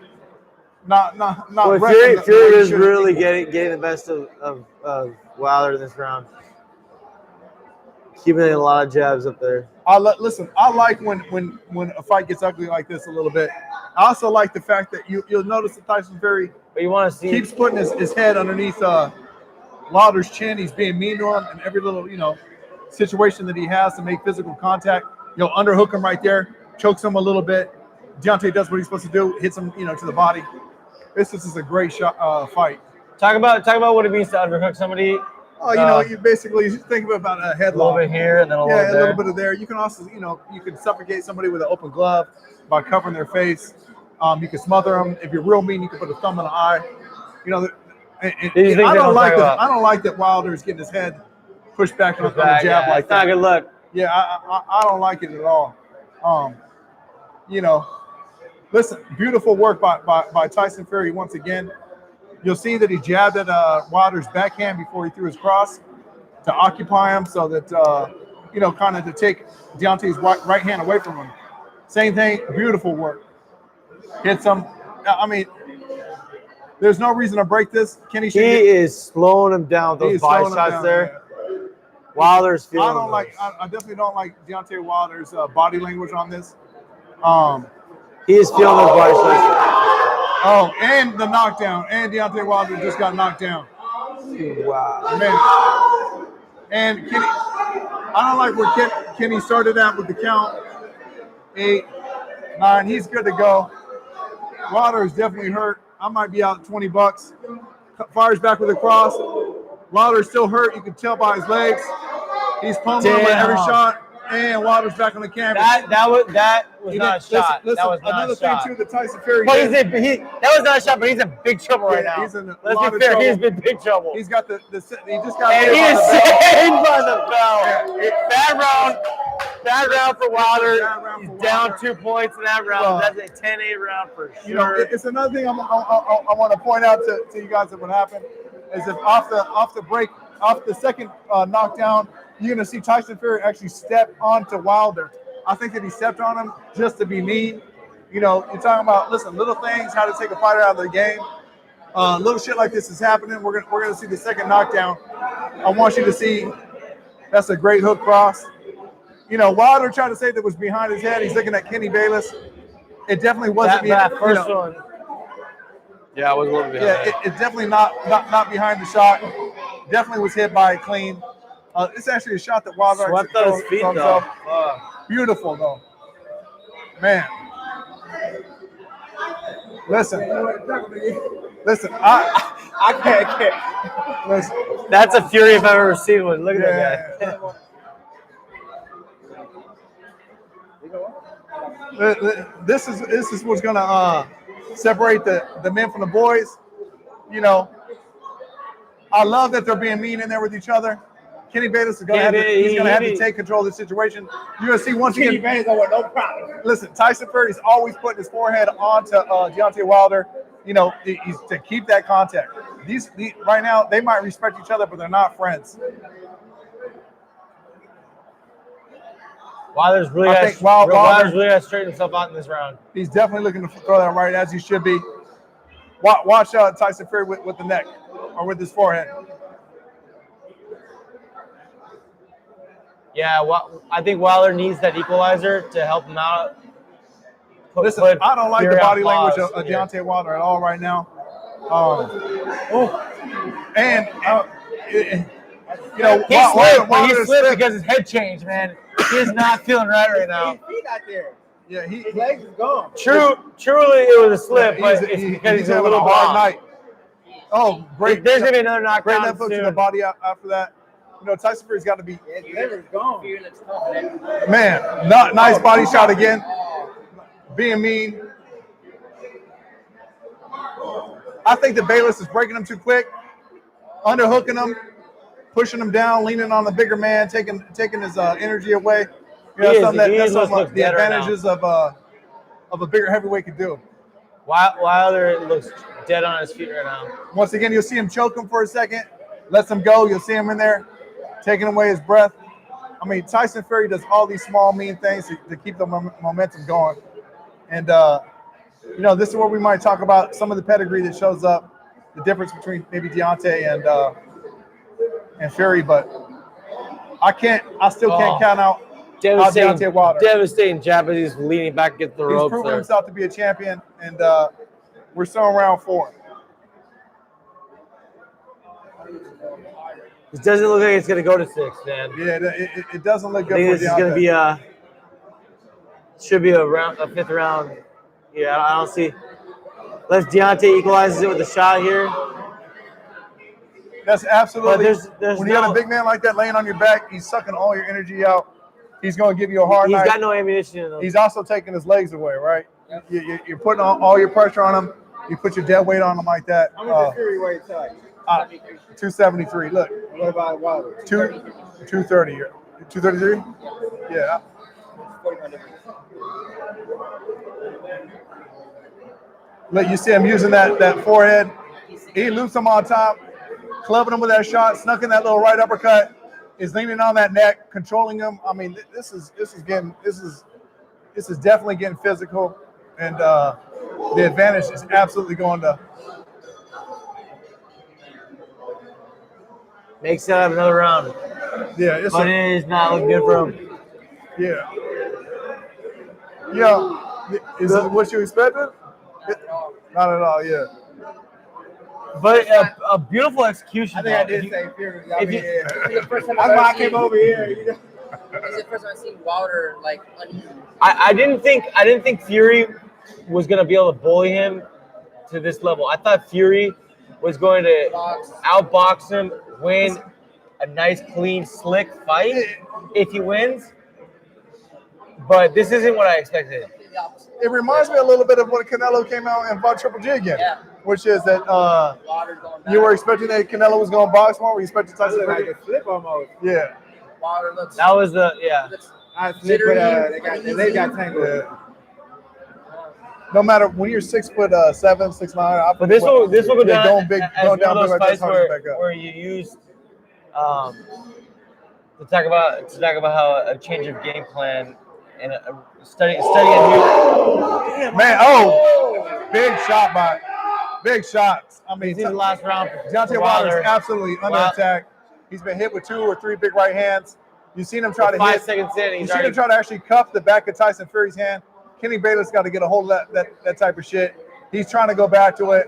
not. Well, Fury is really getting the best of Wilder in this round. Keeping a lot of jabs up there. Listen, I like when a fight gets ugly like this a little bit. I also like the fact that you'll notice that Tyson Fury keeps putting his head underneath Wilder's chin. He's being mean to him in every little, you know, situation that he has to make physical contact. You know, underhook him right there, chokes him a little bit. Deontay does what he's supposed to do, hits him, you know, to the body. This is a great fight. Talk about what it means to underhook somebody. Oh, you know, you basically think about a headlock. A little bit here and then a little bit of there. You can also, you know, you can suffocate somebody with an open glove by covering their face. You can smother them. If you're real mean, you can put a thumb in the eye. You know, I don't like that Wilder's getting his head pushed back on the jab like that. Not a good look. Yeah, I don't like it at all. You know, listen, beautiful work by Tyson Fury once again. You'll see that he jabbed at Wilder's backhand before he threw his cross to occupy him, so that you know, kind of to take Deontay's right hand away from him. Same thing, beautiful work. Hits him. I mean, there's no reason to break this. He is slowing him down with those body shots there. Yeah. Wilder's feeling. I definitely don't like Deontay Wilder's body language on this. He is feeling those body shots. Oh, and the knockdown. And Deontay Wilder just got knocked down. Wow. Man. And Kenny, I don't like where Kenny started at with the count. 8, 9. He's good to go. Wilder is definitely hurt. I might be out $20. Fires back with a cross. Wilder's still hurt. You can tell by his legs. He's pummeling him with every shot. And Wilder's back on the canvas. That was not a shot. Listen, that was not another a shot. thing too, that Tyson Fury. But that was not a shot, but he's in big trouble right now. He's in a Let's lot be of fair. trouble. He's been big trouble. He's got he just got. And he is saved by the bell. Yeah. Bad round for Wilder. He's down 2 points in that round. That's a 10-8 round for sure. You know, it's another thing I want to point out to you guys that what happened is if off the second knockdown, you're going to see Tyson Fury actually step onto Wilder. I think that he stepped on him just to be mean. You know, you're talking about, listen, little things, how to take a fighter out of the game. Little shit like this is happening. We're gonna see the second knockdown. I want you to see that's a great hook cross. You know, Wilder tried to say that was behind his head. He's looking at Kenny Bayless. it definitely wasn't that first one. Yeah, I was a little bit behind. Yeah, it's definitely not behind the shot. Definitely was hit by clean. It's actually a shot that Wilder Swept on his feet, though. Beautiful, though. Man. Listen, I can't. listen. That's a Fury if I've ever seen one. Look at that guy. This is what's gonna separate the men from the boys. You know, I love that they're being mean in there with each other. Kenny Bayless is gonna have to take control of the situation. You're gonna see once again. Kenny Bayless don't want no problem. Listen, Tyson Fury's always putting his forehead onto Deontay Wilder. You know, he's to keep that contact. These right now they might respect each other, but they're not friends. Wilder's really got to straighten himself out in this round. He's definitely looking to throw that right as he should be. Watch Tyson Fury with the neck or with his forehead. Yeah, I think Wilder needs that equalizer to help him out. Listen, I don't like the body language of Deontay Wilder at all right now. You know, he slipped because his head changed, man. He is not feeling right now. His feet out there. Yeah, his legs is gone. Truly, it was a slip, but it's because he's a little hard night. Oh, great! There's gonna be another knockdown. Great left hook to the body after that. You know, Tyson Fury's got to be. His liver's gone. Man, nice body shot again. Being mean. I think that Bayless is breaking him too quick, underhooking him, pushing him down, leaning on the bigger man, taking his energy away. You know, that's something the advantages of a bigger heavyweight could do. Wilder looks dead on his feet right now. Once again, you'll see him choke him for a second, lets him go. You'll see him in there, taking away his breath. I mean, Tyson Fury does all these small, mean things to keep the momentum going. And, you know, this is where we might talk about some of the pedigree that shows up, the difference between maybe Deontay and Fury. But I still can't count out Deontay Wilder. Devastating Japanese leaning back against the ropes. He's proven himself to be a champion, and we're still in round 4. It doesn't look like it's going to go to 6, man. Yeah, it doesn't look good I think for this Deontay. is going to be should be a 5th round. Yeah, I don't see. Unless Deontay equalizes it with a shot here. That's absolutely. There's when you got a big man like that laying on your back, he's sucking all your energy out. He's going to give you a hard night. He's got no ammunition in him. He's also taking his legs away, right? Yep. You're putting all your pressure on him. You put your dead weight on him like that. How much is Fury weight tonight? 273. Look. What about Wilder? 230. 233? Yeah. Look, you see him using that forehead. He loops him on top, clubbing him with that shot, snuck in that little right uppercut. Is leaning on that neck, controlling him. I mean, this is definitely getting physical, and the advantage is absolutely going to. Makes it have another round. Yeah, but it is not looking good for him. Yeah. Yeah. Is it what you expected? Not at all. Yeah. But a beautiful execution. I think I did say Fury. That's why I came over here. You know? This is the first time I've seen Wilder like uneven. I didn't think Fury was gonna be able to bully him to this level. I thought Fury was going to outbox him, win a nice, clean, slick fight if he wins. But this isn't what I expected. It reminds me a little bit of when Canelo came out and fought Triple G again. Yeah. Which is that you were expecting that Canelo was going to box more? Were you expecting Tyson to like a flip almost? Yeah. Wilder looks. That was the I flipped, but they got tangled. Yeah. No matter when you're 6'7", 6'9". But this will go down going big, as going one down of those big fights like where you use to talk about how a change of game plan and study a new man. Big shots. I mean, the last round. Deontay Wilder is absolutely under attack. He's been hit with 2 or 3 big right hands. You've seen him try to 5 seconds in. You've seen him try to actually cuff the back of Tyson Fury's hand, Kenny Bayless got to get a hold of that type of shit. He's trying to go back to it.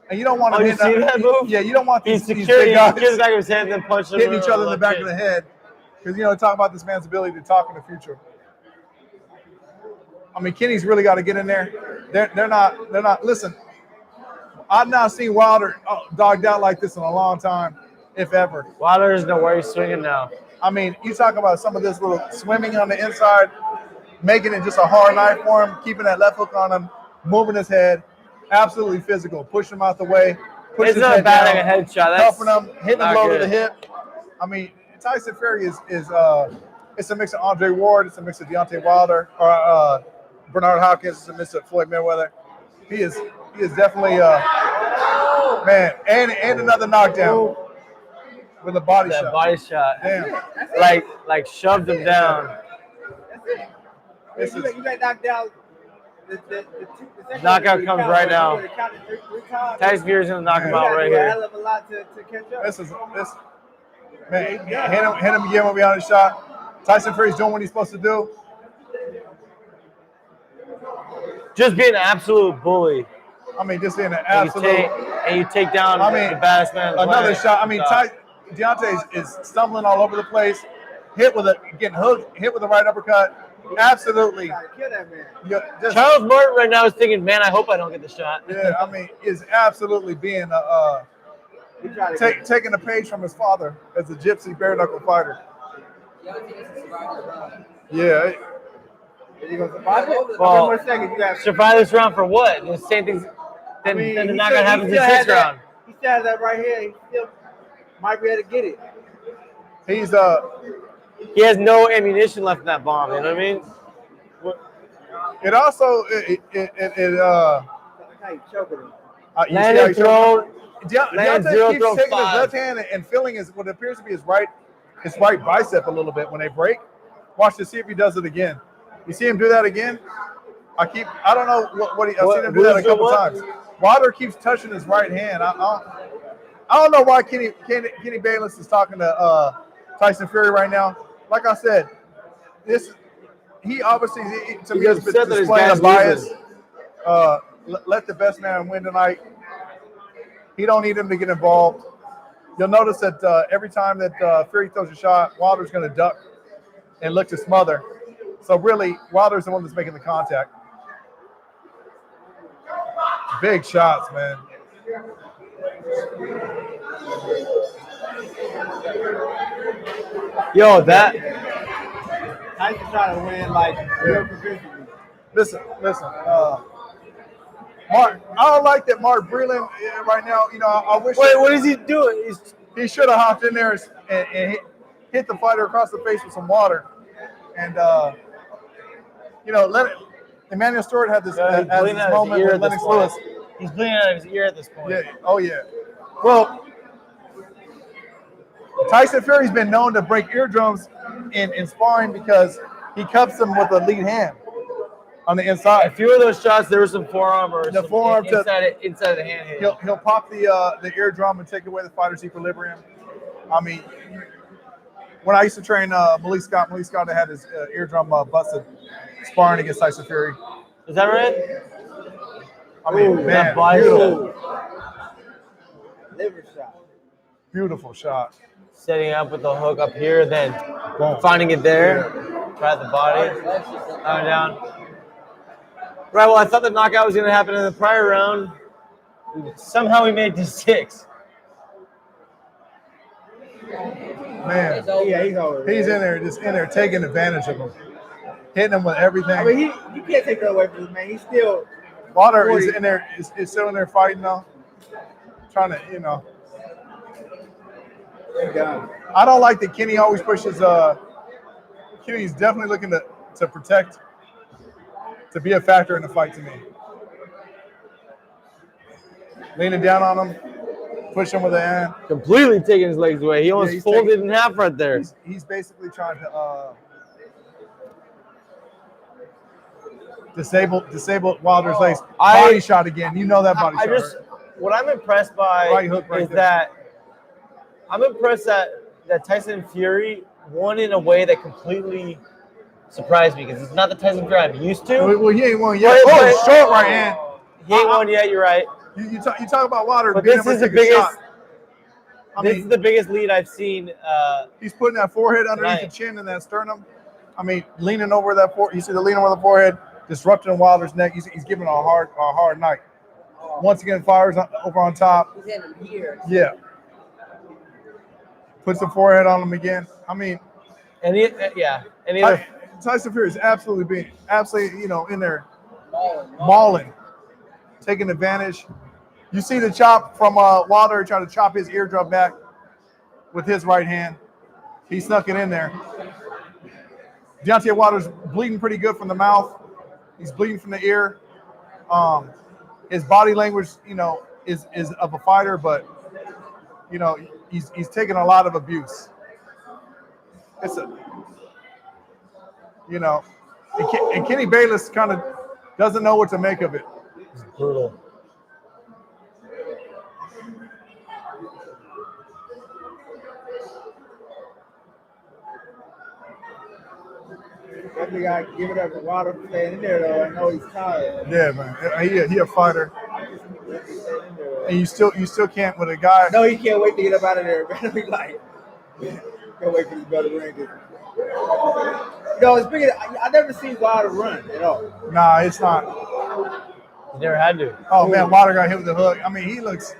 And you don't want to you see that move? Yeah, you don't want these big He guys secured the back of his head and then punched him hitting each other in the back chin. of the head. Because, talk about this man's ability to talk in the future. I mean, Kenny's really got to get in there. They're not. Listen, I've not seen Wilder dogged out like this in a long time, if ever. Wilder doesn't know where he's swinging now. I mean, you talk about some of this little swimming on the inside, making it just a hard knife for him, keeping that left hook on him, moving his head, absolutely physical, pushing him out the way. It's not bad like a headshot. That's cuffing him, hitting him low to the hip. I mean, Tyson Fury is it's a mix of Andre Ward, it's a mix of Deontay Wilder, or Bernard Hopkins, it's a mix of Floyd Mayweather. He is definitely man, and another knockdown with a body shot. Body shot. Damn. Like shoved him down. You got knocked down. The Knockout comes right now. Tyson Fury's gonna knock him out right here. A hell of a lot to catch up. This man, hit him again when we on the shot. Tyson Fury's doing what he's supposed to do. Just being an absolute bully. I mean, just being an absolute. And you take down the baddest man. Another shot. I mean, Deontay is stumbling all over the place. Getting hooked. Hit with the right uppercut. Absolutely. Kill that man. Charles Martin right now is thinking, man, I hope I don't get the shot. Yeah, I mean, is absolutely being taking a page from his father as a gypsy bare knuckle fighter. Yeah. Well, survive this round for what? The same thing. Then the knockout happens in the 6th round. He still has that right here. He still might be able to get it. He has no ammunition left in that bomb. You know what I mean? It also landed thrown. Deontay keeps taking his left hand and feeling what appears to be his right bicep a little bit when they break. Watch to see if he does it again. You see him do that again? I've seen him do that a couple times. Wilder keeps touching his right hand. I don't know why Kenny Bayless is talking to Tyson Fury right now. Like I said, he obviously to me has been displaying a bias. Let the best man win tonight. He don't need him to get involved. You'll notice that every time that Fury throws a shot, Wilder's going to duck and look to smother. So really, Wilder's the one that's making the contact. Big shots, man. Yo, that Tyson trying to win like real convincingly. Listen. Mark, I don't like that Mark Breland right now. I wish. Wait, what is he doing? He should have hopped in there and hit the fighter across the face with some water, and let it. Emmanuel Stewart had this moment with Lennox Lewis. He's bleeding out of his ear at this point. Yeah. Oh yeah. Well, Tyson Fury's been known to break eardrums in sparring because he cuffs them with a lead hand on the inside. A few of those shots, there was some forearm or the forearm inside of the hand. He'll pop the eardrum and take away the fighter's equilibrium. I mean, when I used to train Malik Scott had his eardrum busted sparring against Tyson Fury. Is that right? I mean, man, beautiful. Liver shot. Beautiful shot. Setting up with the hook up here, then finding it there. Try the body. Coming down. Right, well, I thought the knockout was going to happen in the prior round. Somehow we made it to 6. Man, yeah, he's over. He's in there taking advantage of him. Hitting him with everything. I mean, you can't take that away from this man. He's still. Wilder is in there, is still in there fighting though. Trying to, I don't like that Kenny always pushes. Kenny's definitely looking to protect, to be a factor in the fight to me. Leaning down on him, push him with a hand. Completely taking his legs away. He almost folded in half right there. He's basically trying to disable Wilder's legs. Body shot again. You know that body shot. Right? What I'm impressed by is that I'm impressed that Tyson Fury won in a way that completely surprised me because it's not the Tyson Fury I'm used to. Well, he ain't won yet. But- Oh, short right hand. He ain't won yet. You're right. You talk about Wilder. But being this able is to the take a biggest. shot. This is the biggest lead I've seen. He's putting that forehead underneath Right. the chin and that sternum. I mean, leaning over that forehead. You see the leaning over the forehead, disrupting Wilder's neck. He's giving a hard night. Once again, fires over on top. He's in him here. Yeah. Puts the forehead on him again. I mean, Tyson Fury is absolutely in there mauling, taking advantage. You see the chop from Wilder trying to chop his eardrum back with his right hand. He snuck it in there. Deontay Wilder's bleeding pretty good from the mouth. He's bleeding from the ear. His body language, is of a fighter, but he's taking a lot of abuse. And Kenny Bayless kind of doesn't know what to make of it. It's brutal. Definitely got to give it up to Wilder for staying in there, though. I know he's tired. Yeah, man. He a fighter. And you still can't with a guy. No, he can't wait to get up out of there. Man. He's like, can't wait for his brother to ring. Speaking of, I never seen Wilder run at all. Nah, it's not. You never had to. Oh man, Wilder got hit with the hook. I mean, he looks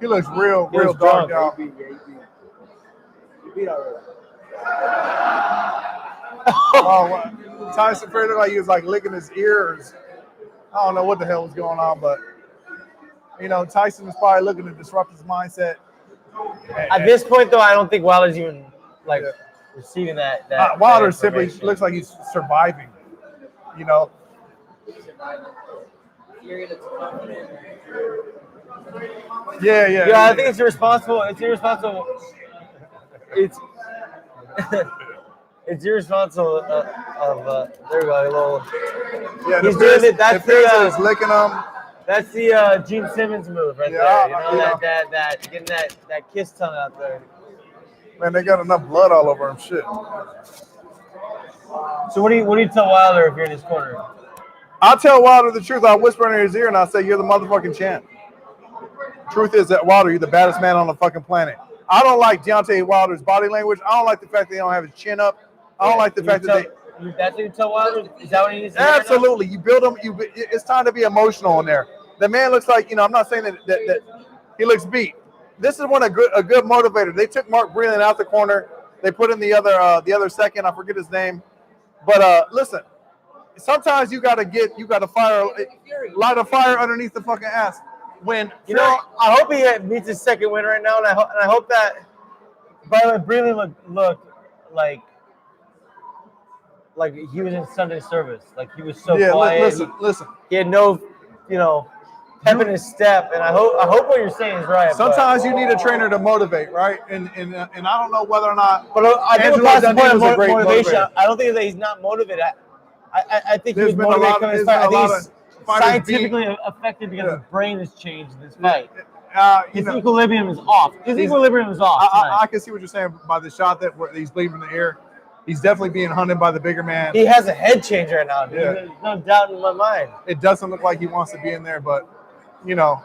real dark, y'all. He beat already. Oh, Tyson Fury looked like he was like licking his ears. I don't know what the hell was going on, but Tyson was probably looking to disrupt his mindset. At this point, though, I don't think Wilder's even receiving that. Wilder simply looks like he's surviving. Yeah. Yeah, I think it's irresponsible. It's irresponsible. It's irresponsible there we go. A little. Yeah, he's doing it. That's the licking him. That's the Gene Simmons move right there. Getting that kiss tongue out there. Man, they got enough blood all over him. Shit. So what do you tell Wilder if you're in his corner? I'll tell Wilder the truth. I'll whisper in his ear and I'll say, "You're the motherfucking champ." Truth is that Wilder, you're the baddest man on the fucking planet. I don't like Deontay Wilder's body language. I don't like the fact that he don't have his chin up. I don't like the fact that that's what you tell Wilder? Is that what he needs to do? Absolutely. You build him. It's time to be emotional in there. The man looks like, I'm not saying that he looks beat. This is a good motivator. They took Mark Breland out the corner. They put in the other second. I forget his name. But listen, sometimes you got to light a fire underneath the fucking ass. When I hope he meets his second win right now, and I hope that. By the way, Breland looked like he was in Sunday service. Like he was so quiet. Listen. He had no, pep in his step, and I hope what you're saying is right. Sometimes you need a trainer to motivate, right? And I don't know whether or not. But I think Angelo that's the Dundee point was a of great motivation. motivator. I don't think that he's not motivated. I think There's he's been a motivated lot- because there's been a lot he's of fighters scientifically affected because his brain has changed in this fight. His You know, equilibrium is off. His equilibrium is off. I can see what you're saying by the shot that where he's bleeding from the ear. He's definitely being hunted by the bigger man. He has a head change right now. Dude. Yeah. There's no doubt in my mind. It doesn't look like he wants to be in there, but you got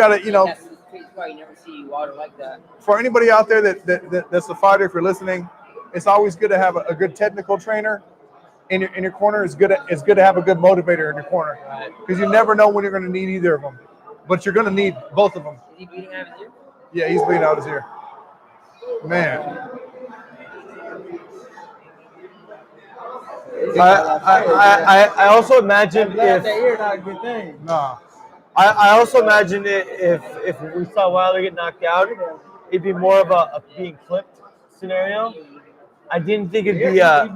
to That's why you never see Wilder like that. for anybody out there that's a fighter, if you're listening, it's always good to have a good technical trainer in your corner. It's good to have a good motivator in your corner because you never know when you're going to need either of them, but you're going to need both of them. Is he bleeding out of his ear? Yeah, he's bleeding out his ear. Man. I also imagine That ear not a good thing. Nah. I also imagine if we saw Wilder get knocked out, it'd be more of a being clipped scenario. I didn't think it'd be a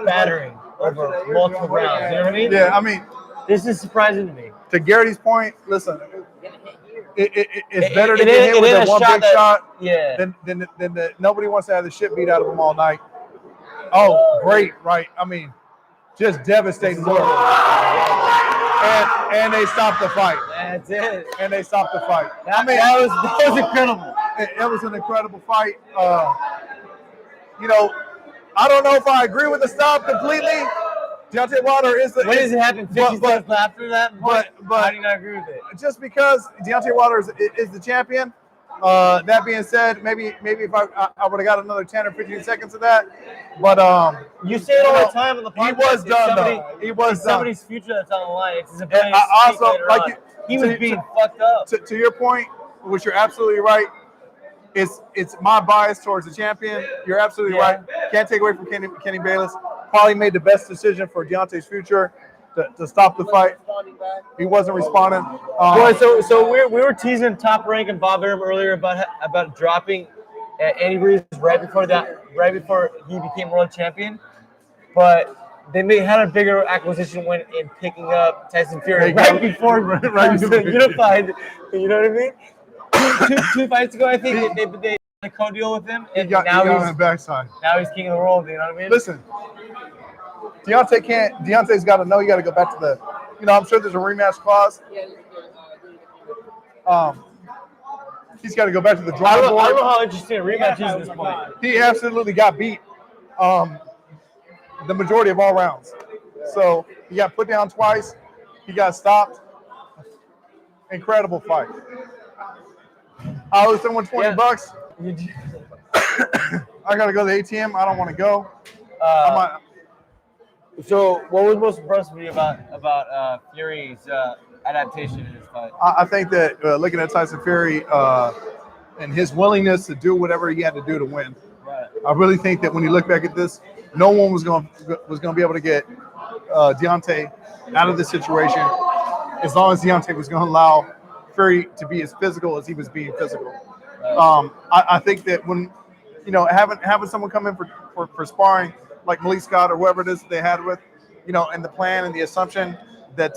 battering over multiple rounds. You know what I mean? Yeah, I mean, This is surprising to me. to Garrity's point, listen, He's gonna hit here. it's better to It get is- hit with it that is a one shot big that- shot Yeah. than nobody wants to have the shit beat out of them all night. Oh, great, right? I mean, just devastating blow. And they stopped the fight. That's it. And they stopped the fight. That was incredible. It was an incredible fight. I don't know if I agree with the stop completely. Deontay Wilder is the. When does it happen? 50 seconds after that? But how do you not agree with it? Just because Deontay Wilder is the champion. That being said, maybe if I would have got another 10 or 15 seconds of that, but you say it all the time on the podcast. He was done though. He was done. Somebody's future that's on the line. It's his ability to he was being fucked up. To your point, which you're absolutely right. It's my bias towards the champion. You're absolutely right. Can't take away from Kenny Bayless. Probably made the best decision for Deontay's future to stop the fight. He wasn't responding. So we were teasing Top Rank and Bob Arum earlier about dropping Andy Ruiz right before he became world champion, but they had a bigger acquisition when in picking up Tyson Fury right before unified. You know what I mean? Two fights ago, I think they had a co-deal with him, and now he's on the backside. Now he's king of the world. You know what I mean? Listen, Deontay's got to know. You got to go back to the. I'm sure there's a rematch clause. He's got to go back to the drawing board. I don't know how interesting a rematch is at this point. He absolutely got beat. The majority of all rounds. So he got put down twice. He got stopped. Incredible fight. I owe someone $20. I gotta go to the ATM. I don't want to go. So, what was most impressive to you about Fury's adaptation in this fight? I think that looking at Tyson Fury and his willingness to do whatever he had to do to win. Right. I really think that when you look back at this, no one was going to be able to get Deontay out of this situation as long as Deontay was going to allow Fury to be as physical as he was being physical. Right. I think that when having someone come in for sparring like Malik Scott or whoever it is they had with, and the plan and the assumption that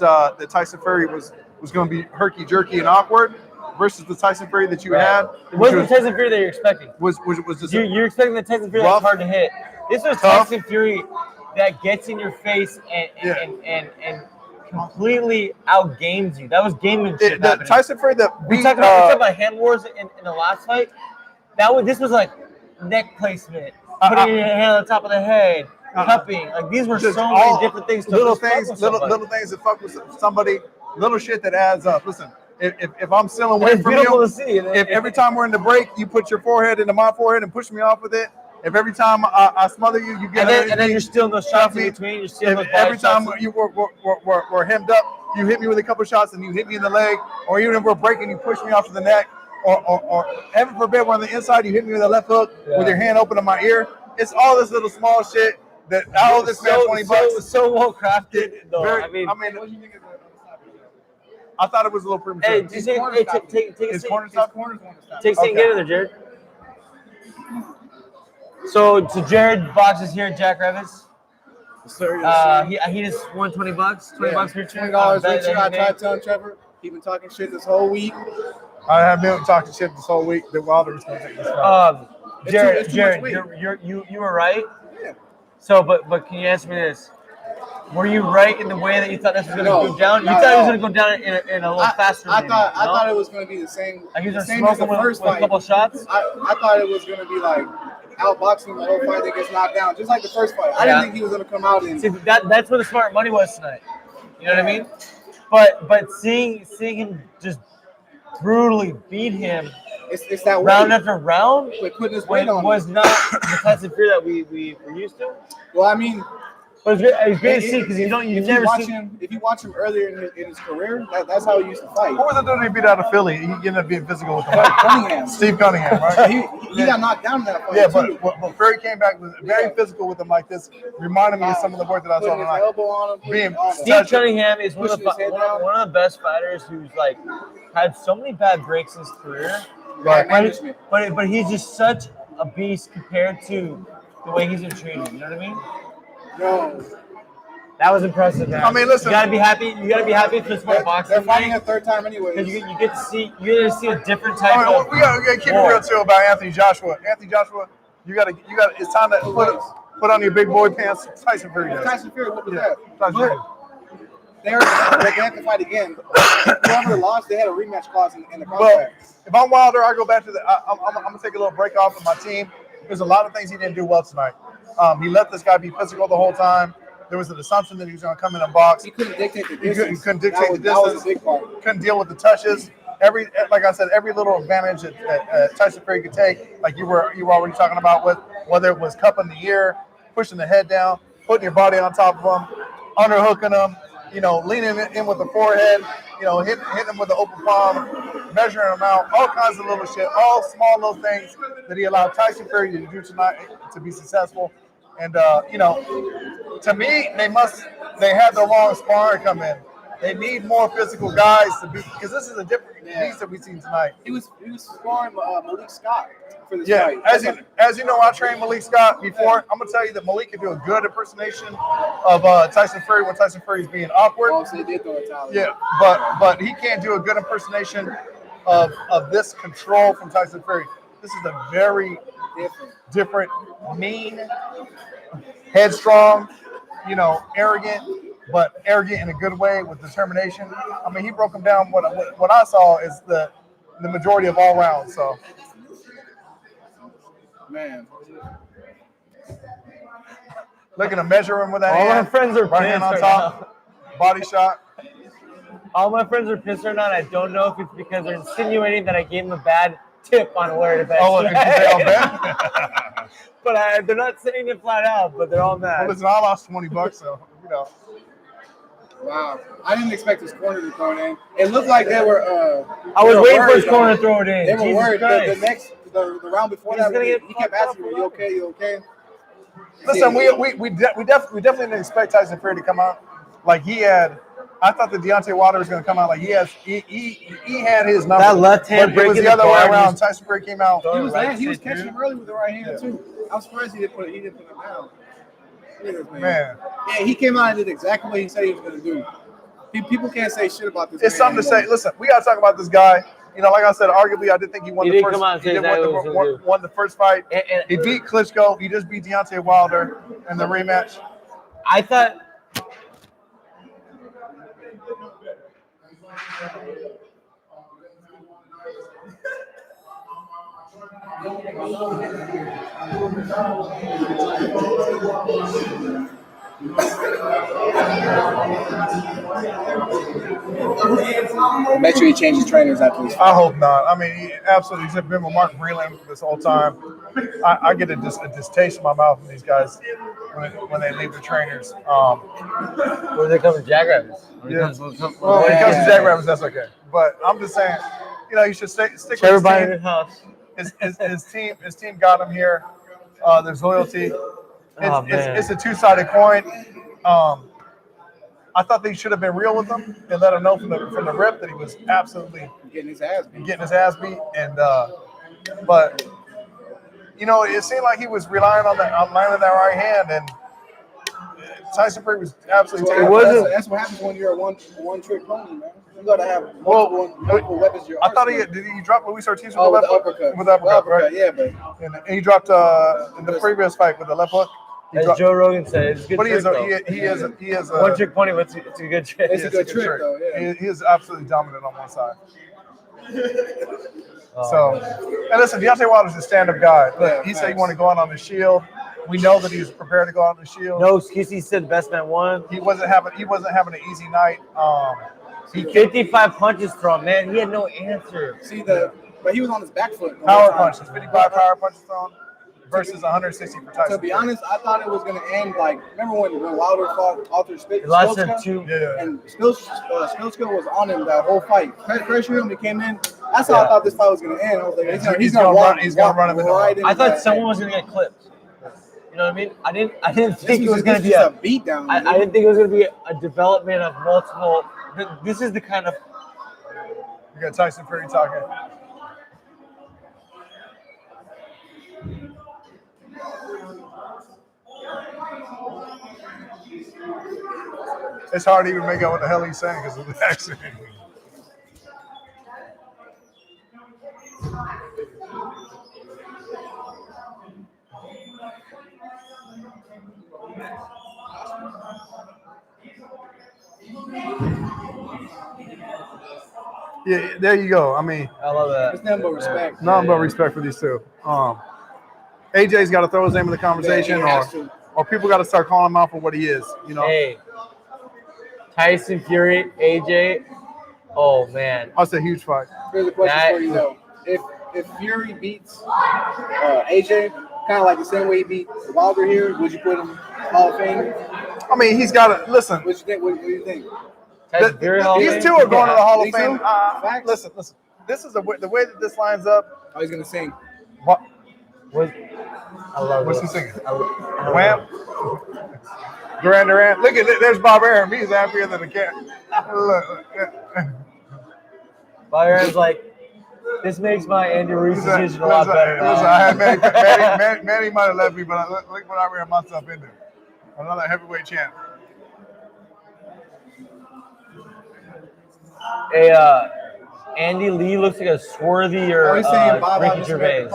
Tyson Fury was going to be herky jerky and awkward versus the Tyson Fury that you had. What was the Tyson Fury that you're expecting? Was just you're expecting the Tyson Fury that's hard to hit. This was tough. Tyson Fury that gets in your face and completely outgames you. That was gamemanship. The Tyson Fury that we talked about hand wars in the last fight. This was like neck placement, putting your hand on the top of the head, cupping. Like these were so many different things. Little things that fuck with somebody. Little shit that adds up. Listen, if I'm still away from you, if every time we're in the break, you put your forehead into my forehead and push me off with it. If every time I smother you, you get and then you're still in those shots in between. You're still every time we're hemmed up, you hit me with a couple shots and you hit me in the leg, or even if we're breaking, you push me off to the neck, or heaven forbid we're on the inside, you hit me with a left hook with your hand open to my ear. It's all this little small shit that I owe this man $20. So well crafted, though. I mean, I thought it was a little premature. Hey, take a seat. Take a seat and get in there, Jared. So Jared boxes here at Jack Revis. He just won $20. $20 for $20 rich. I tried telling Trevor he been talking shit this whole week. I have been talking shit this whole week that Wilder was going to take this fight. Jared, you were right. Yeah. So, but can you answer me this? Were you right in the way that you thought this was going to go down? You thought it was going to go down in a little faster. I thought it was going to be the same. Like he was same as the first fight. A couple shots. I thought it was going to be like outboxing the whole fight that gets knocked down, just like the first fight. I didn't think he was going to come out and. See, that's where the smart money was tonight. You know what I mean? But seeing him just brutally beat him. It's that round after round. Putting his weight on was not the Tyson Fury that we were used to. Well, I mean, but it's great to see because you've never seen him. If you watch him earlier in his career, that's how he used to fight. What was the dude he beat out of Philly? He ended up being physical with Cunningham. Steve Cunningham, right? He got knocked down in that fight. Yeah, but Fury came back with very physical with him like this, reminded me of some of the work that I saw tonight. Elbow on him. Steve Cunningham is one of the best fighters who's like had so many bad breaks in his career. But he's just such a beast compared to the way he's been treated. You know what I mean? No. That was impressive, man. I mean, listen. You gotta be happy. You gotta be happy for sport boxing. They're fighting a third time anyway. Because you get to see a different type of. We gotta keep it real too about Anthony Joshua. Anthony Joshua, you gotta. It's time to put on your big boy pants. Tyson Fury. Tyson Fury. What was that? They have to fight again. Whoever lost, they had a rematch clause in the contract. Well, if I'm Wilder, I go back to I'm gonna take a little break off of my team. There's a lot of things he didn't do well tonight. He let this guy be physical the whole time. There was an assumption that he was going to come in and box. He couldn't dictate the He distance. couldn't dictate the That was distance. a big part. Couldn't deal with the touches. Like I said, every little advantage that Tyson Fury could take, like you were already talking about, with whether it was cupping the ear, pushing the head down, putting your body on top of him, underhooking him, leaning in with the forehead, hitting him with the open palm, measuring him out, all kinds of little shit, all small little things that he allowed Tyson Fury to do tonight to be successful. And to me, they had the long sparring come in. They need more physical guys to be, because this is a different beast that we've seen tonight. He was sparring Malik Scott for this Yeah, fight. as you know, I trained Malik Scott before. I'm gonna tell you that Malik can do a good impersonation of Tyson Fury when Tyson Fury is being awkward. Oh, so they did throw a towel. Yeah, but he can't do a good impersonation of this control from Tyson Fury. This is a very different, mean, headstrong, arrogant, but arrogant in a good way with determination. I mean, he broke him down. What I saw is the majority of all rounds. So, man, looking to measure him with that All hand. my friends are right hand on pissed top, body shot. All my friends are pissed or not. I don't know if it's because they're insinuating that I gave them a bad tip on where to bet. Oh, did they all bet? But they're not saying it flat out, but they're all mad. Well, listen, I lost $20, so Wow, I didn't expect his corner to throw it in. It looked like they were. I was waiting for his corner to throw it in. They were Jesus worried. Christ. The round before He's that, gonna get he kept fucked asking up me, "You okay? You okay?" listen, we definitely didn't expect Tyson Fury to come out like he had. I thought that Deontay Wilder was going to come out like he had his number. That left hand but it was breaking the other the way guard around. was- Tyson Fury came out. He was catching him early with the right hand too. I'm surprised he didn't put him down. Look at this man. Yeah, he came out and did exactly what he said he was going to do. People can't say shit about this. It's something to say. Listen, we got to talk about this guy. Like I said, arguably, I did think he won He the did first. come out and He say did exactly what he was gonna do. won the first fight. And He beat Klitschko. He just beat Deontay Wilder in the rematch. I thought. Bet you he changes trainers after this. I hope not. I mean, he absolutely. He's been with Mark Breland this whole time. I get a distaste in my mouth from these guys when they leave the trainers. Or they come to Jackrabbits. Yeah. Well, when it comes to Jackrabbits, that's okay. But I'm just saying, you should stick with Everybody in his the house. team. His team got him here. There's loyalty. Oh, man. It's a two-sided coin. I thought they should have been real with him and let him know from the rip that he was absolutely Getting his ass beat. And but it seemed like he was relying on landing that right hand, and Tyson Fury was absolutely taking That's what happens when you're a one-trick pony, man. You gotta have multiple weapons. I thought did he drop Luis Ortiz with the with left the hook? uppercut. With the uppercut, right? Yeah, but And he dropped in the previous fight with the left hook. As Joe Rogan said, it's a good But trick, though. he is One trick pony, but it's a good trick. It's a good trick, though, yeah. He is absolutely dominant on one side. Oh, So, and listen, Deontay Wilder's a stand-up guy. Look, he said he wanted to go out on the Shield. We know that he was prepared to go out on the Shield. no excuse. He said best man won. He wasn't having an easy night. He 55 punches thrown, man. He had no answer. But he was on his back foot. Power punches, 55 power punches thrown versus 160 for Tyson. To be honest, I thought it was going to end like, remember when Wilder fought Arthur It lasted Spilska? two. Yeah. And Spilska was on him that whole fight. Pressure him, he came in. That's how I thought this fight was going to end. I was like, he's going to run. He's going to run him right in. I thought someone was gonna get clipped. You know what I mean? I didn't think it was gonna be a beatdown. I didn't think it was gonna be a development of multiple. This is the kind of. You got Tyson Fury talking. It's hard to even make out what the hell he's saying because of the accent. Yeah, there you go. I mean, I love that. It's nothing but respect. nothing but respect for these two. AJ's got to throw his name in the conversation, Yeah, he has or people got to start calling him out for what he is. You know. Hey, Tyson Fury, AJ. Oh man, That's a huge fight. Here's a question for you though: If Fury beats AJ, kind of like the same way he beat Wilder here, would you put him Hall of Fame? I mean, he's got to listen. What you think? What do you think? Tyson Fury, Hall of These Fame? two are going to the Hall of Think so? Fame. Facts? Listen. This is the way that this lines up. Oh, he's gonna sing. What? I love What's this. he singing? I love Wham. Duran. Look at there's Bob Arum. He's happier than a cat. Look. Byron's like, this makes my Andy Ruiz decision a lot better now. Listen, I had Manny might have left me, but look what I ran myself into. Another heavyweight champ. Hey, Andy Lee looks like a sworthy or He's saying Bob Ricky out Gervais.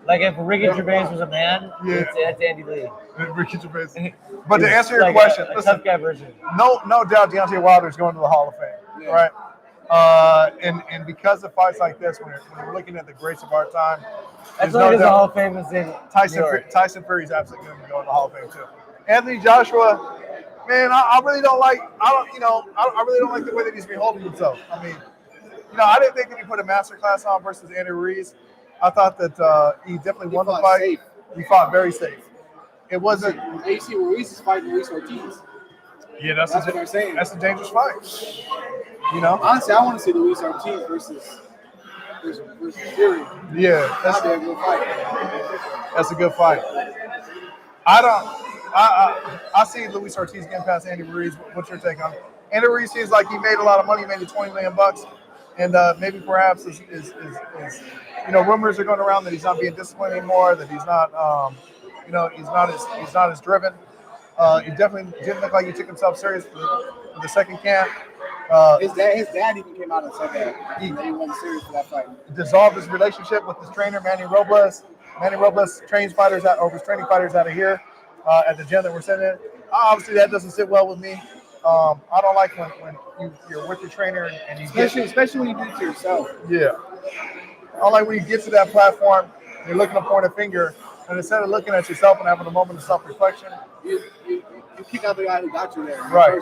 Like if Ricky Gervais was a man, Yeah. that's Andy Lee. Ricky Gervais. But to answer your Like question, a listen, tough guy version. no doubt Deontay Wilder is going to the Hall of Fame, Yeah. right? And because of fights like this, when we're looking at the greats of our time, That's there's why no there's a Hall doubt of Fame is in New York. Tyson Fury is absolutely going to go in the Hall of Fame too. Anthony Joshua, man, I really don't like. I really don't like the way that he's been holding himself. I mean, I didn't think that he put a masterclass on versus Andy Ruiz. I thought that he definitely won the fight. Safe. He fought very safe. It wasn't. You see, Ruiz is fighting Luis Ortiz. Yeah, That's what I'm saying. That's a dangerous fight. Honestly, I want to see Luis Ortiz versus Fury. Yeah, That'd be a good fight. that's a good fight. I see Luis Ortiz getting past Andy Ruiz. What's your take on it? Andy Ruiz seems like he made a lot of money, maybe $20 million, and maybe perhaps is rumors are going around that he's not being disciplined anymore, that he's not he's not as driven. He definitely didn't look like he took himself serious for the second camp. His dad even came out and said that he wasn't serious for that fight. Dissolved his relationship with his trainer, Manny Robles. Manny Robles trains fighters was training fighters out of here at the gym that we're sitting in. Obviously, that doesn't sit well with me. I don't like when you're with your trainer and you Especially when you do it to yourself. Yeah. I don't like when you get to that platform, you're looking to point a finger, and instead of looking at yourself and having a moment of self-reflection, You kick out the guy who got you there. Right.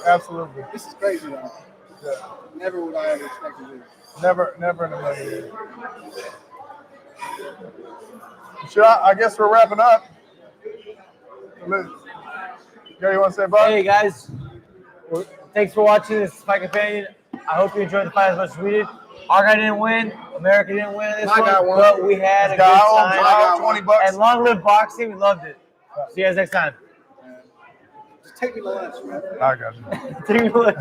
Absolutely. This is crazy, though. Yeah. Never would I have expected this. Never in a million years. Sure, I guess we're wrapping up. Gary, you want to say bye? Hey guys, thanks for watching this Fight Companion. I hope you enjoyed the fight as much as we did. Our guy didn't win. America didn't win this one, but we had a good time. I owe $20. And long live boxing. We loved it. See you guys next time. Just take me to lunch, man. I got you. Take me to lunch.